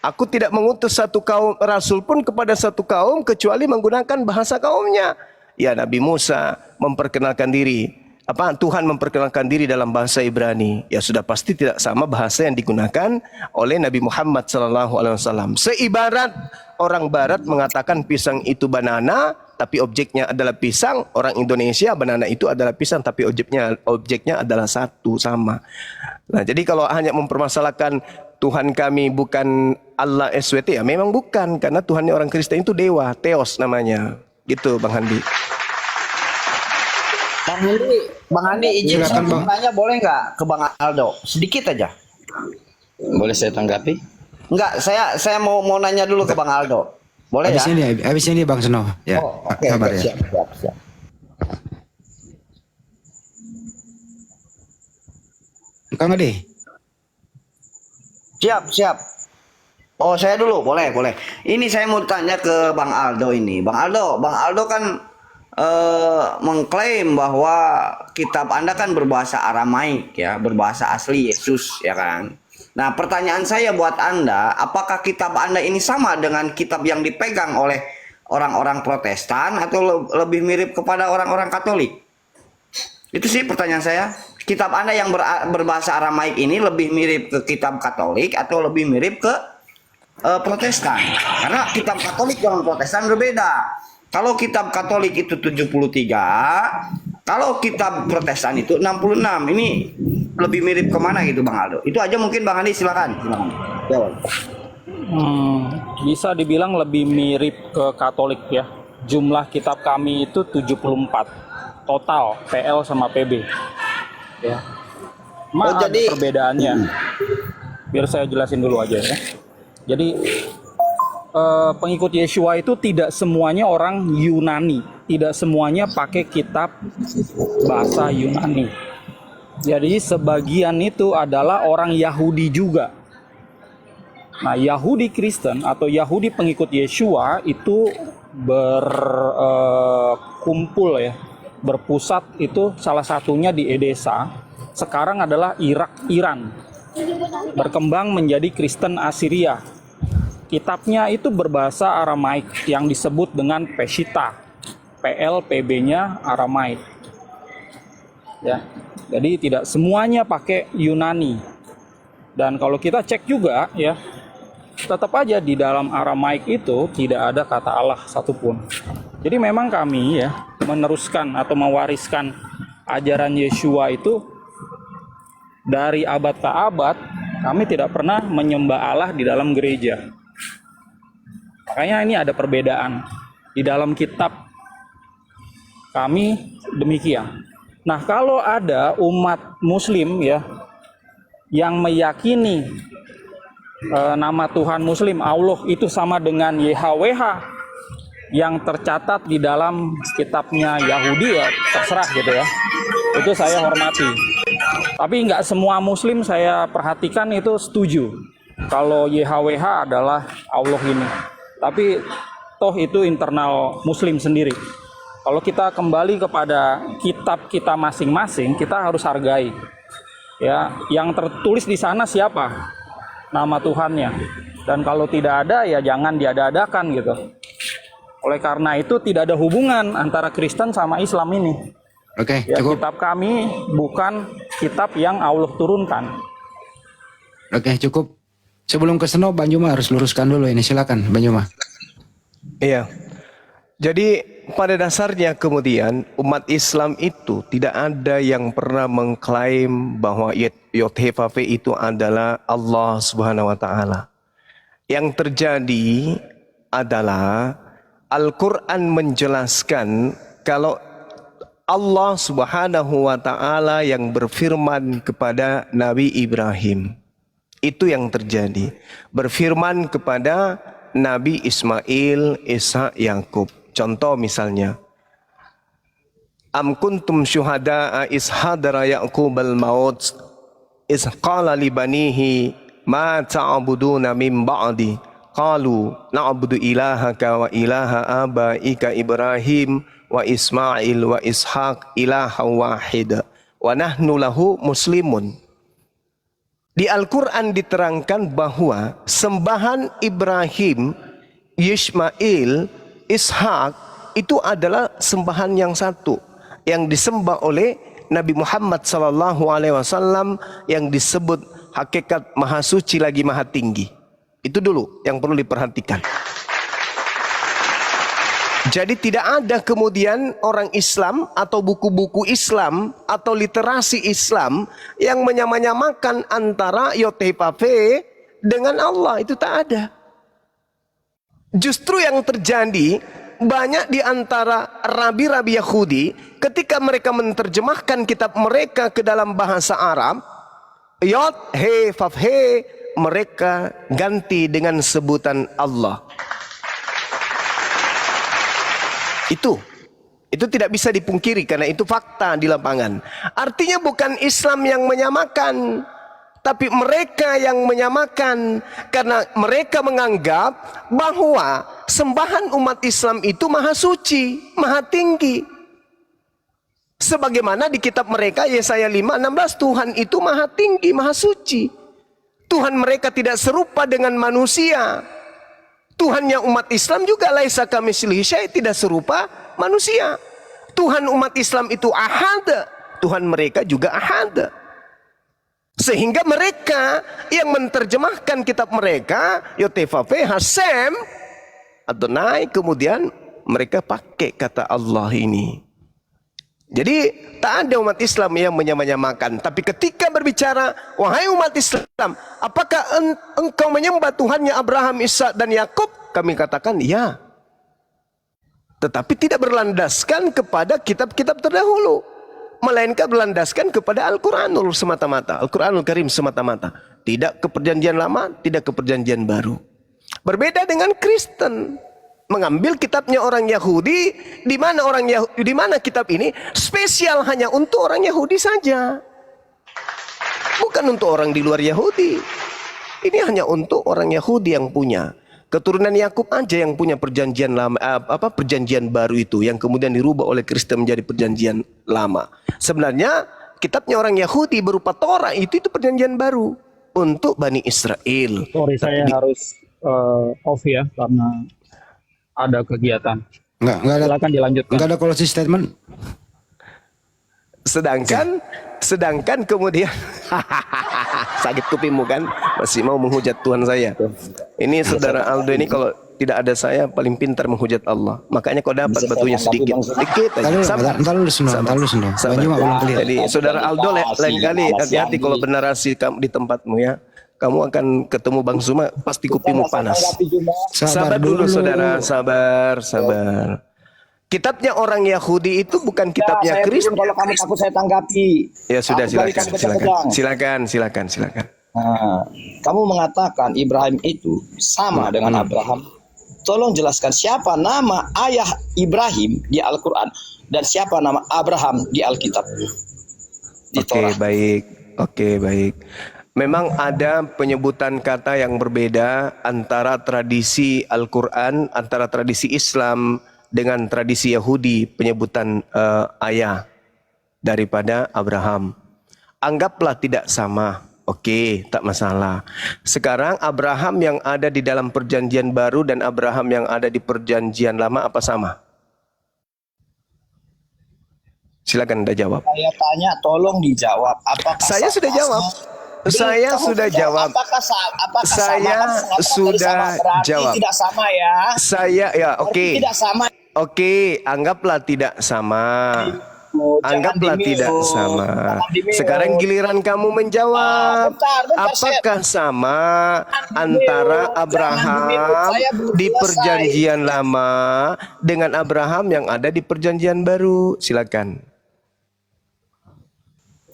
Aku tidak mengutus satu kaum rasul pun kepada satu kaum kecuali menggunakan bahasa kaumnya. Ya, Nabi Musa memperkenalkan diri. Tuhan memperkenalkan diri dalam bahasa Ibrani. Ya sudah pasti tidak sama bahasa yang digunakan oleh Nabi Muhammad SAW. Seibarat orang Barat mengatakan pisang itu banana, tapi objeknya adalah pisang. Orang Indonesia banana itu adalah pisang, tapi objeknya adalah satu, sama. Nah, jadi kalau hanya mempermasalahkan Tuhan kami bukan Allah SWT, ya memang bukan, karena Tuhannya orang Kristen itu dewa, theos namanya. Gitu Bang Handi. Bang Andi izin Silakan, Bang. nanya boleh nggak ke Bang Aldo? Sedikit aja. Boleh saya tanggapi? Enggak, saya mau nanya dulu ke Bang Aldo. Boleh ya? Habis ini Bang Seno. Ya, Oh, oke, sabar oke, ya. siap. Kang Ade. Siap. Oh, saya dulu, boleh. Ini saya mau tanya ke Bang Aldo ini. Bang Aldo kan mengklaim bahwa kitab Anda kan berbahasa Aramaik ya, berbahasa asli Yesus ya kan. Nah, pertanyaan saya buat Anda, apakah kitab Anda ini sama dengan kitab yang dipegang oleh orang-orang Protestan atau lebih mirip kepada orang-orang Katolik? Itu sih pertanyaan saya. Kitab Anda yang berbahasa Aramaik ini lebih mirip ke kitab Katolik atau lebih mirip ke Protestan? Karena kitab Katolik dengan Protestan berbeda. Kalau kitab Katolik itu 73, kalau kitab Protestan itu 66. Ini lebih mirip kemana gitu Bang Aldo? Itu aja mungkin Bang Andi, silakan. Jawab. Bisa dibilang lebih mirip ke Katolik ya. Jumlah kitab kami itu 74 total, PL sama PB. Ya. Ada jadi- perbedaannya. Biar saya jelasin dulu aja ya. Jadi pengikut Yeshua itu tidak semuanya orang Yunani, tidak semuanya pakai kitab bahasa Yunani. Jadi sebagian itu adalah orang Yahudi juga. Nah, Yahudi Kristen atau Yahudi pengikut Yeshua itu berkumpul ya, berpusat itu salah satunya di Edesa. Sekarang adalah Iran. Berkembang menjadi Kristen Assyria. Kitabnya itu berbahasa Aramaik yang disebut dengan Peshitta. PL, PB-nya Aramaik. Ya. Jadi tidak semuanya pakai Yunani. Dan kalau kita cek juga ya, tetap aja di dalam Aramaik itu tidak ada kata Allah satupun. Jadi memang kami ya meneruskan atau mewariskan ajaran Yeshua itu dari abad ke abad. Kami tidak pernah menyembah Allah di dalam gereja. Makanya ini ada perbedaan di dalam kitab kami demikian. Nah, kalau ada umat Muslim ya yang meyakini nama Tuhan Muslim Allah itu sama dengan YHWH yang tercatat di dalam kitabnya Yahudi, ya terserah gitu ya. Itu saya hormati. Tapi nggak semua Muslim saya perhatikan itu setuju kalau YHWH adalah Allah ini. Tapi toh itu internal Muslim sendiri. Kalau kita kembali kepada kitab kita masing-masing, kita harus hargai. Ya, yang tertulis di sana siapa? Nama Tuhannya. Dan kalau tidak ada ya jangan diada-adakan gitu. Oleh karena itu tidak ada hubungan antara Kristen sama Islam ini. Oke, Ya, cukup. kitab kami bukan kitab yang Allah turunkan. Oke, cukup. Sebelum ke Seno, Bang Juma harus luruskan dulu ini. Silakan, Bang Juma. Iya. Jadi pada dasarnya kemudian umat Islam itu tidak ada yang pernah mengklaim bahwa Yod-Heh-Vav-He itu adalah Allah Subhanahu wa taala. Yang terjadi adalah Al-Qur'an menjelaskan kalau Allah Subhanahu wa taala yang berfirman kepada Nabi Ibrahim. Itu yang terjadi. Berfirman kepada Nabi Ismail, Ishak, Yakub. Contoh misalnya, Am kuntum syuhada'a is hadara Yaqub al-maut is qala li banihi ma ta'buduna min ba'di qalu na'budu ilahaka wa ilaha abaika Ibrahim wa Ismail wa Ishaq ilaha wahid wa nahnu lahu muslimun. Di Al-Quran diterangkan bahwa sembahan Ibrahim, Ismail, Ishak itu adalah sembahan yang satu yang disembah oleh Nabi Muhammad SAW yang disebut hakikat maha suci lagi maha tinggi. Itu dulu yang perlu diperhatikan. Jadi tidak ada kemudian orang Islam atau buku-buku Islam atau literasi Islam yang menyamakan antara Yotepafe dengan Allah. Itu tak ada. Justru yang terjadi banyak di antara rabi-rabi Yahudi ketika mereka menerjemahkan kitab mereka ke dalam bahasa Arab, Yod, He, Faf, He, mereka ganti dengan sebutan Allah. Itu tidak bisa dipungkiri karena itu fakta di lapangan. Artinya bukan Islam yang menyamakan, tapi mereka yang menyamakan karena mereka menganggap bahwa sembahan umat Islam itu maha suci, maha tinggi. Sebagaimana di kitab mereka Yesaya 5:16 Tuhan itu maha tinggi, maha suci. Tuhan mereka tidak serupa dengan manusia. Tuhannya umat Islam juga laisa kamitslihi syai', tidak serupa manusia. Tuhan umat Islam itu ahad, Tuhan mereka juga ahad. Sehingga mereka yang menerjemahkan kitab mereka Yotefafe, Hasem, Adonai, kemudian mereka pakai kata Allah ini. Jadi tak ada umat Islam yang menyamakan. Tapi ketika berbicara, wahai umat Islam, apakah engkau menyembah Tuhannya Abraham, Ishak dan Yakub? Kami katakan ya. Tetapi tidak berlandaskan kepada kitab-kitab terdahulu, melainkan berlandaskan kepada Al-Quranul semata-mata, Al-Quranul Karim semata-mata. Tidak ke perjanjian lama, tidak ke perjanjian baru. Berbeda dengan Kristen, mengambil kitabnya orang Yahudi, di mana kitab ini spesial hanya untuk orang Yahudi saja, bukan untuk orang di luar Yahudi. Ini hanya untuk orang Yahudi yang punya. Keturunan Yakub aja yang punya perjanjian lama, perjanjian baru itu yang kemudian dirubah oleh Kristen menjadi perjanjian lama. Sebenarnya kitabnya orang Yahudi berupa Torah itu perjanjian baru untuk Bani Israel. Sorry, saya harus off ya karena ada kegiatan. Enggak ada. Silakan dilanjutkan. Enggak ada closing statement. Sedangkan kemudian sakit kupingmu kan, masih mau menghujat Tuhan saya. Ini saudara Aldo ini kalau tidak ada saya paling pintar menghujat Allah. Makanya kau dapat batunya sedikit aja. Entar lu senang. Jadi saudara Aldo lain kali hati-hati kalau bernarasi di tempatmu ya. Kamu akan ketemu Bang Suma, pasti kupingmu panas. Sabar dulu saudara, sabar. Kitabnya orang Yahudi itu bukan kitabnya Kristen. Kalau kamu takut saya tanggapi. Ya sudah, silakan. Nah, kamu mengatakan Ibrahim itu sama dengan Abraham. Tolong jelaskan siapa nama ayah Ibrahim di Al-Quran dan siapa nama Abraham di Alkitab. Di Torah. Oke, baik. Memang ada penyebutan kata yang berbeda antara tradisi Al-Quran, antara tradisi Islam dengan tradisi Yahudi, penyebutan ayah daripada Abraham. Anggaplah tidak sama. Oke, tak masalah. Sekarang Abraham yang ada di dalam perjanjian baru dan Abraham yang ada di perjanjian lama apa sama? Silakan Anda jawab. Saya tanya, tolong dijawab. Apakah saya sudah jawab. Saya sudah jawab. Apakah saya sudah jawab. Tidak sama ya. Saya ya oke. Tidak sama. Oke, anggaplah tidak sama. Anggaplah tidak sama. Sekarang giliran kamu menjawab. Apakah sama antara Abraham di perjanjian lama dengan Abraham yang ada di perjanjian baru? Silakan.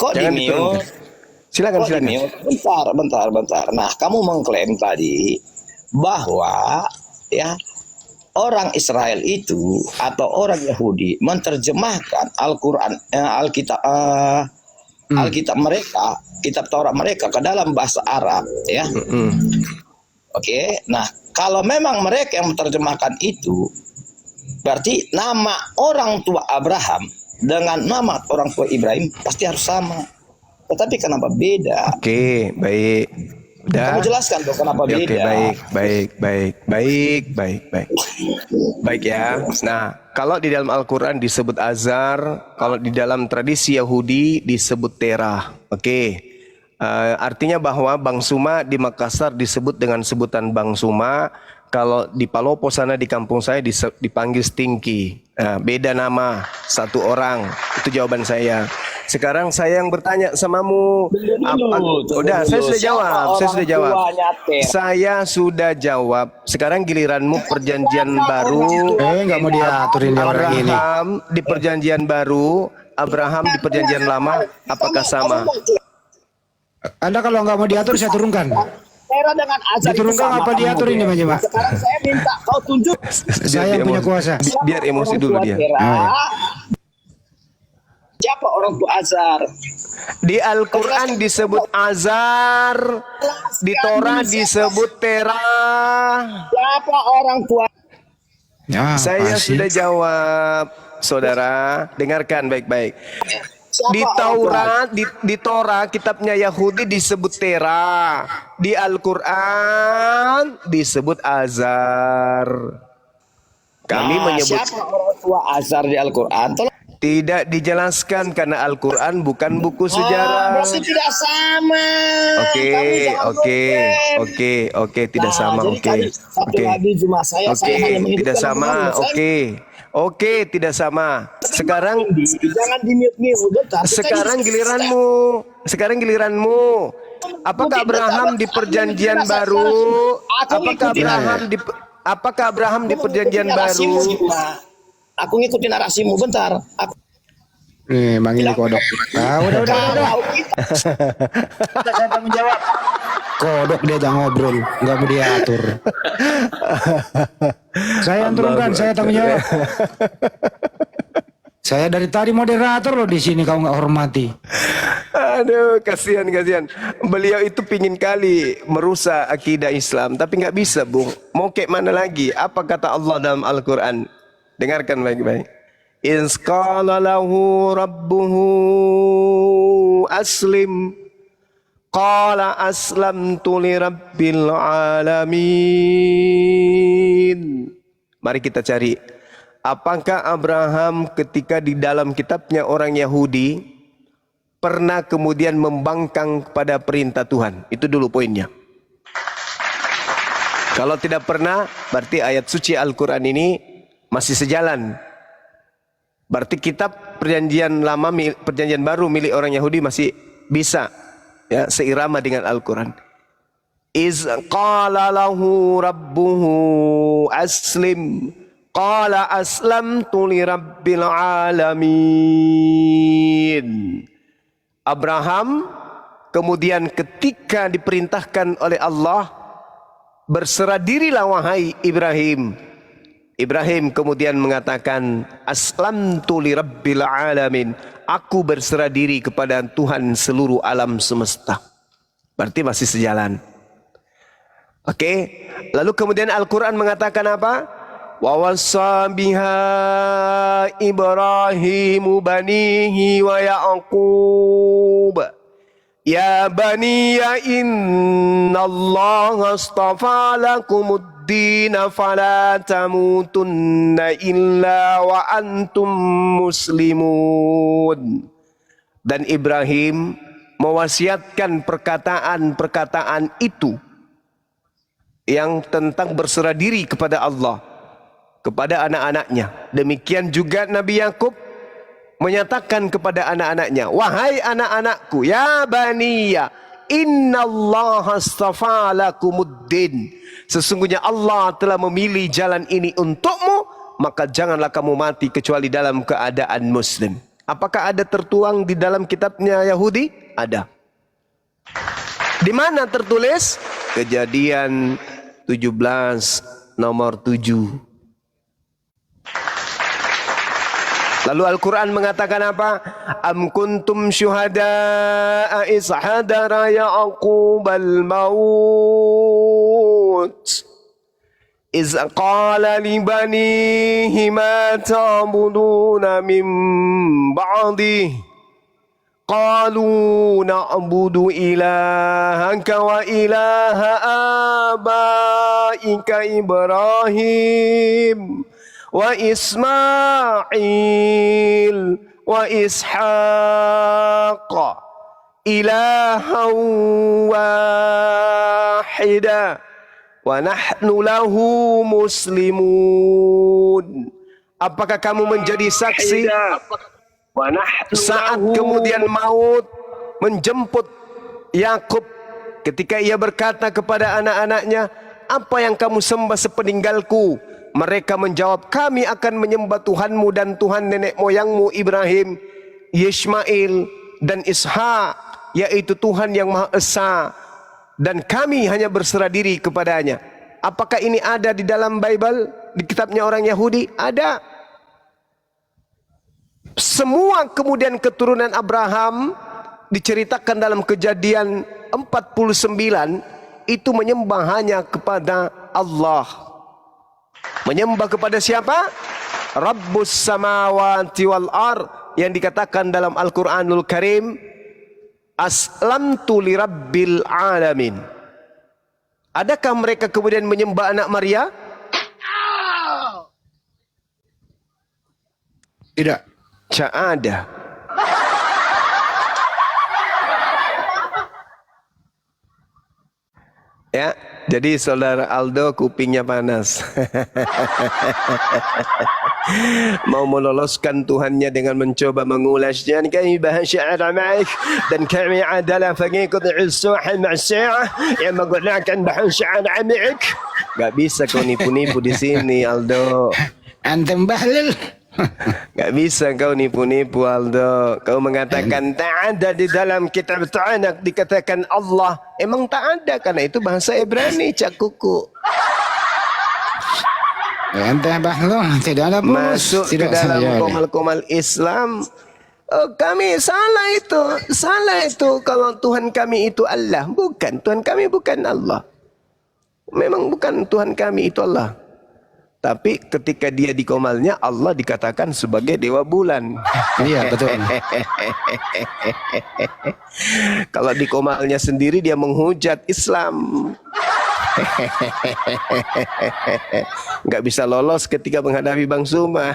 Kok Jangan di-mute? Silakan, Oh, silakan. ini bentar. Nah, kamu mengklaim tadi bahwa ya orang Israel itu atau orang Yahudi menerjemahkan Al-Qur'an, Alkitab mereka, kitab Taurat mereka ke dalam bahasa Arab, ya. Oke. Nah, kalau memang mereka yang menerjemahkan itu, berarti nama orang tua Abraham dengan nama orang tua Ibrahim pasti harus sama. Tetapi kenapa beda? Oke, baik. Udah. Kamu jelaskan dong kenapa Oke, beda. Baik ya. Nah, kalau di dalam Al-Quran disebut azar, kalau di dalam tradisi Yahudi disebut terah. Oke. Artinya bahwa Bang Suma di Makassar disebut dengan sebutan Bang Suma. Kalau di Palopo sana di kampung saya dipanggil Stinky. Nah, beda nama, satu orang. Itu jawaban saya. Sekarang saya yang bertanya samamu. Saya sudah jawab. Sekarang giliranmu perjanjian baru. Nggak mau diaturin orang ini. Abraham di perjanjian baru, Abraham di perjanjian lama, apakah sama? Anda kalau nggak mau diatur saya turunkan. Era dengan azar Diturunkan apa diatur ini Pak? Sekarang saya minta kau tunjuk Saya yang punya kuasa. Biar emosi dulu dia. Siapa orang tua azar? Di Al-Quran disebut azar, di Torah disebut terah. Siapa orang tua? Ya, Saya pasti. sudah jawab, saudara. Dengarkan baik-baik. Siapa Di orang Taurat, di Torah, kitabnya Yahudi disebut terah. Di Al-Quran disebut azar. Kami menyebut siapa orang tua azar di Al-Quran? Tolong. tidak dijelaskan karena Al-Quran bukan buku sejarah. Berarti tidak sama. Oke, Kamu jangan komplain. oke, tidak sama, Jadi oke, tadi satu lagi cuma saya hanya oke, tidak menghidupkan sama, nama kamu. oke, tidak sama. Sekarang, Jangan di mute bentar. sekarang giliranmu. Apakah Abraham di perjanjian baru? Apakah Abraham di perjanjian baru? Aku ngikutin narasimu bentar. Nih, Bang ini kodok. Udah. Kalau kita saya tanggung jawab. Kodok dia jangan ngobrol, nggak mau diatur. Saya yang turunkan, saya tanggung jawab. Saya dari tadi moderator loh di sini, kau nggak hormati. Aduh, kasihan. Beliau itu pingin kali merusak akidah Islam, tapi nggak bisa, Bung. Mau kayak mana lagi? Apa kata Allah dalam Al-Quran? Dengarkan baik-baik. Iz qala lahu rabbuhu aslim. Qala aslamtu li rabbil alamin. Mari kita cari. Apakah Abraham ketika di dalam kitabnya orang Yahudi pernah kemudian membangkang kepada perintah Tuhan? Itu dulu poinnya. Kalau tidak pernah, berarti ayat suci Al-Quran ini masih sejalan. Berarti kitab perjanjian lama, perjanjian baru milik orang Yahudi masih bisa ya seirama dengan Al-Quran. Iz qala lahu rabbuhu aslim. Qala aslamtu li rabbil alamin. Abraham kemudian ketika diperintahkan oleh Allah, berserah dirilah wahai Ibrahim. Ibrahim kemudian mengatakan, aslamtu li rabbil alamin. Aku berserah diri kepada Tuhan seluruh alam semesta. Berarti masih sejalan. Oke. Lalu kemudian Al-Quran mengatakan apa? Wa wassa biha Ibrahimu banihi wa Ya'qub. Ya baniya inna Allah astafa lakumuddina fala tamutunna illa wa antum muslimun. Dan Ibrahim mewasiatkan perkataan-perkataan itu yang tentang berserah diri kepada Allah, kepada anak-anaknya. Demikian juga Nabi Yakub menyatakan kepada anak-anaknya, wahai anak-anakku, ya baniya, innallaha astafa lakumuddin. Sesungguhnya Allah telah memilih jalan ini untukmu, maka janganlah kamu mati kecuali dalam keadaan muslim. Apakah ada tertuang di dalam kitabnya Yahudi? Ada. Di mana tertulis? Kejadian 17 nomor 7. Lalu Al-Quran mengatakan apa? Am kuntum syuhada'a iz hadara Ya'qubal maut iz qala li banihi ma ta'buduna min ba'dih qalu na'budu ilahaka wa ilaha abaika Ibrahim wa Ismail wa Ishaq ilahan wahida wa nahnu lahu muslimun. Apakah kamu menjadi saksi saat kemudian maut menjemput Yakub ketika ia berkata kepada anak-anaknya, apa yang kamu sembah sepeninggalku? Mereka menjawab, kami akan menyembah Tuhanmu dan Tuhan nenek moyangmu Ibrahim, Ismail dan Ishak, yaitu Tuhan yang Maha Esa, dan kami hanya berserah diri kepadanya. Apakah ini ada di dalam Bible, di kitabnya orang Yahudi? Ada. Semua kemudian keturunan Abraham diceritakan dalam Kejadian 49 itu menyembah hanya kepada Allah. Menyembah kepada siapa? Rabbus samawati wal ar, yang dikatakan dalam Al-Quranul Karim, aslamtu li rabbil alamin. Adakah mereka kemudian menyembah anak Maria? Tidak. Tak ada. Ya, jadi saudara Aldo kupingnya panas. Mau meloloskan Tuhannya dengan mencoba mengulasnya. Kami bahasa Aramaik dan kami adalah pengikut Al-Suhah Al-Ma'siyah yang menggunakan bahasa Aramaik. Gak bisa kau nipu-nipu di sini, Aldo. Antem bahlil. Gak bisa kau nipu-nipu, Aldo. Kau mengatakan tak ada di dalam kitab Ta'anak dikatakan Allah. Emang tak ada, karena itu bahasa Ibrani, Cak Kuku. Antem bahlil. Tidak ada bos. Masuk Tidak ke dalam saya. komal-komal Islam. Oh, kami salah itu. Salah itu kalau Tuhan kami itu Allah. Bukan, Tuhan kami bukan Allah. Memang bukan Tuhan kami itu Allah. Tapi ketika dia di komalnya, Allah dikatakan sebagai dewa bulan. Iya, betul. Kalau di komalnya sendiri dia menghujat Islam. Nggak bisa lolos ketika menghadapi Bang Suma.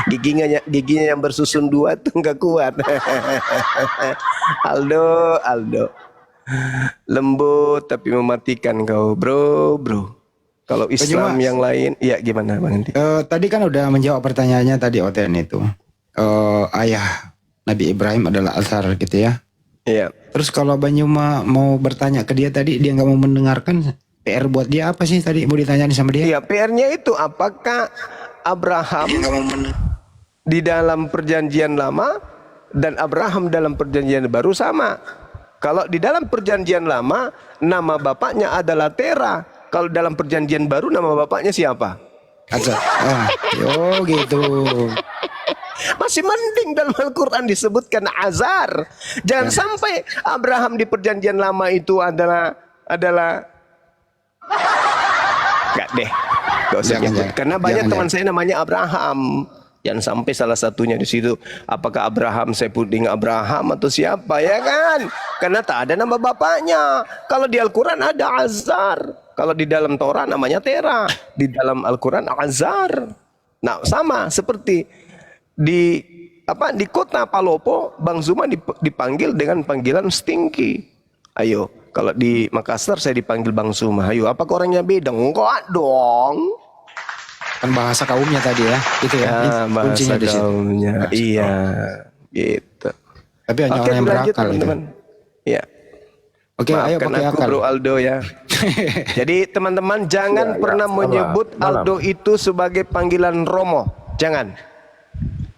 giginya yang bersusun dua tuh nggak kuat. Aldo. Lembut tapi mematikan kau, bro. Kalau Islam yang lain, ya gimana Bang Andi? Tadi kan udah menjawab pertanyaannya tadi Oten itu. Ayah Nabi Ibrahim adalah Azhar gitu ya. Iya. Terus kalau Banyuma mau bertanya ke dia tadi, dia nggak mau mendengarkan. PR buat dia apa sih tadi mau ditanyain sama dia? Iya, PR-nya itu apakah Abraham di dalam perjanjian lama dan Abraham dalam perjanjian baru sama? Kalau di dalam perjanjian lama nama bapaknya adalah Tera. Kalau dalam perjanjian baru nama bapaknya siapa? Azhar. Oh gitu. Masih mending dalam Al-Quran disebutkan Azhar. Jangan sampai Abraham di perjanjian lama itu adalah Gak deh, gak usah nyebut. Karena banyak teman saya namanya Abraham. Jangan sampai salah satunya di situ. Apakah Abraham, saya puding Abraham atau siapa, ya kan? Karena tak ada nama bapaknya. Kalau di Al-Quran ada Azhar. Kalau di dalam Torah namanya Tera. Di dalam Al-Quran Azhar. Nah, sama seperti di kota Palopo, Bang Zuma dipanggil dengan panggilan Stinky. Ayo, kalau di Makassar saya dipanggil Bang Zuma. Ayo, apakah orangnya beda? Enggak dong. Kan bahasa kaumnya tadi ya, itu ya. Bahasa kaumnya. Iya, gitu. Tapi hanya Oke, orang yang lanjut berakal teman-teman. Iya. Oke, ayo Maafkan pakai aku, akal. Bro Aldo ya. Jadi teman-teman jangan pernah menyebut Aldo itu sebagai panggilan Romo. Jangan.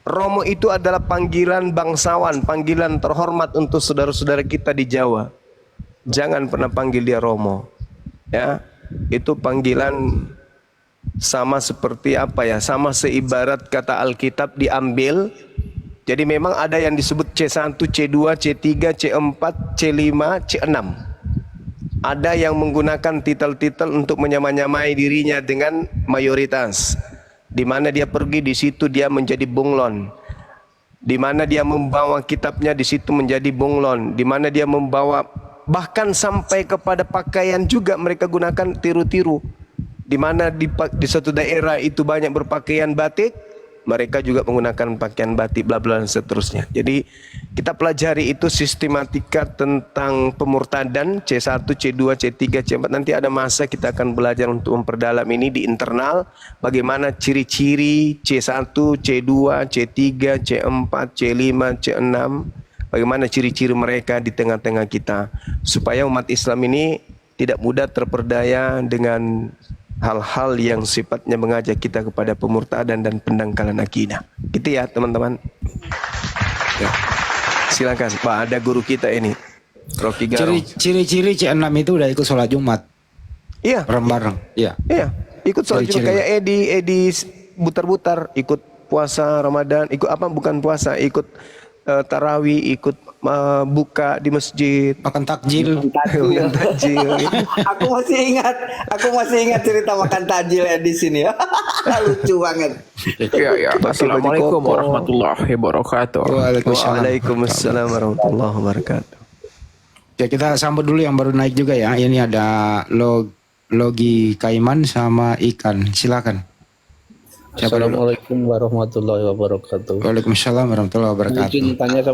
Romo itu adalah panggilan bangsawan, panggilan terhormat untuk saudara-saudara kita di Jawa. Jangan pernah panggil dia Romo. Ya, itu panggilan sama seperti apa ya? Sama seibarat kata Alkitab diambil. Jadi memang ada yang disebut C1, C2, C3, C4, C5, C6. Ada yang menggunakan titel-titel untuk menyamai-nyamai dirinya dengan mayoritas. Di mana dia pergi, di situ dia menjadi bunglon. Di mana dia membawa kitabnya, di situ menjadi bunglon. Di mana dia membawa, bahkan sampai kepada pakaian juga mereka gunakan tiru-tiru. Di mana di suatu daerah itu banyak berpakaian batik, mereka juga menggunakan pakaian batik, bla bla dan seterusnya. Jadi kita pelajari itu sistematika tentang pemurtadan C1, C2, C3, C4. Nanti ada masa kita akan belajar untuk memperdalam ini di internal, bagaimana ciri-ciri C1, C2, C3, C4, C5, C6, bagaimana ciri-ciri mereka di tengah-tengah kita, supaya umat Islam ini tidak mudah terperdaya dengan hal-hal yang sifatnya mengajak kita kepada pemurtadan dan pendangkalan akidah. Gitu ya teman-teman. Ya. Silakan Pak, ada guru kita ini, Rocky Garong. Ciri-ciri C6 itu udah ikut sholat Jumat. Iya. Bareng-bareng. Iya. Iya, ikut sholat Jumat kayak Edi butar-butar, ikut puasa Ramadan, ikut apa bukan puasa, ikut tarawih, ikut buka di masjid, Makan takjil. makan takjil. Aku masih ingat cerita makan tajil ya di sini ya. Lucu banget. Ya. Assalamualaikum warahmatullahi wabarakatuh. Waalaikumsalam warahmatullahi wabarakatuh. Ya, kita sambut dulu yang baru naik juga ya. Ini ada Logi Kaiman sama Ikan. Silakan. Siapa dulu? Assalamualaikum warahmatullahi wabarakatuh. Waalaikumsalam warahmatullahi wabarakatuh. Izin tanya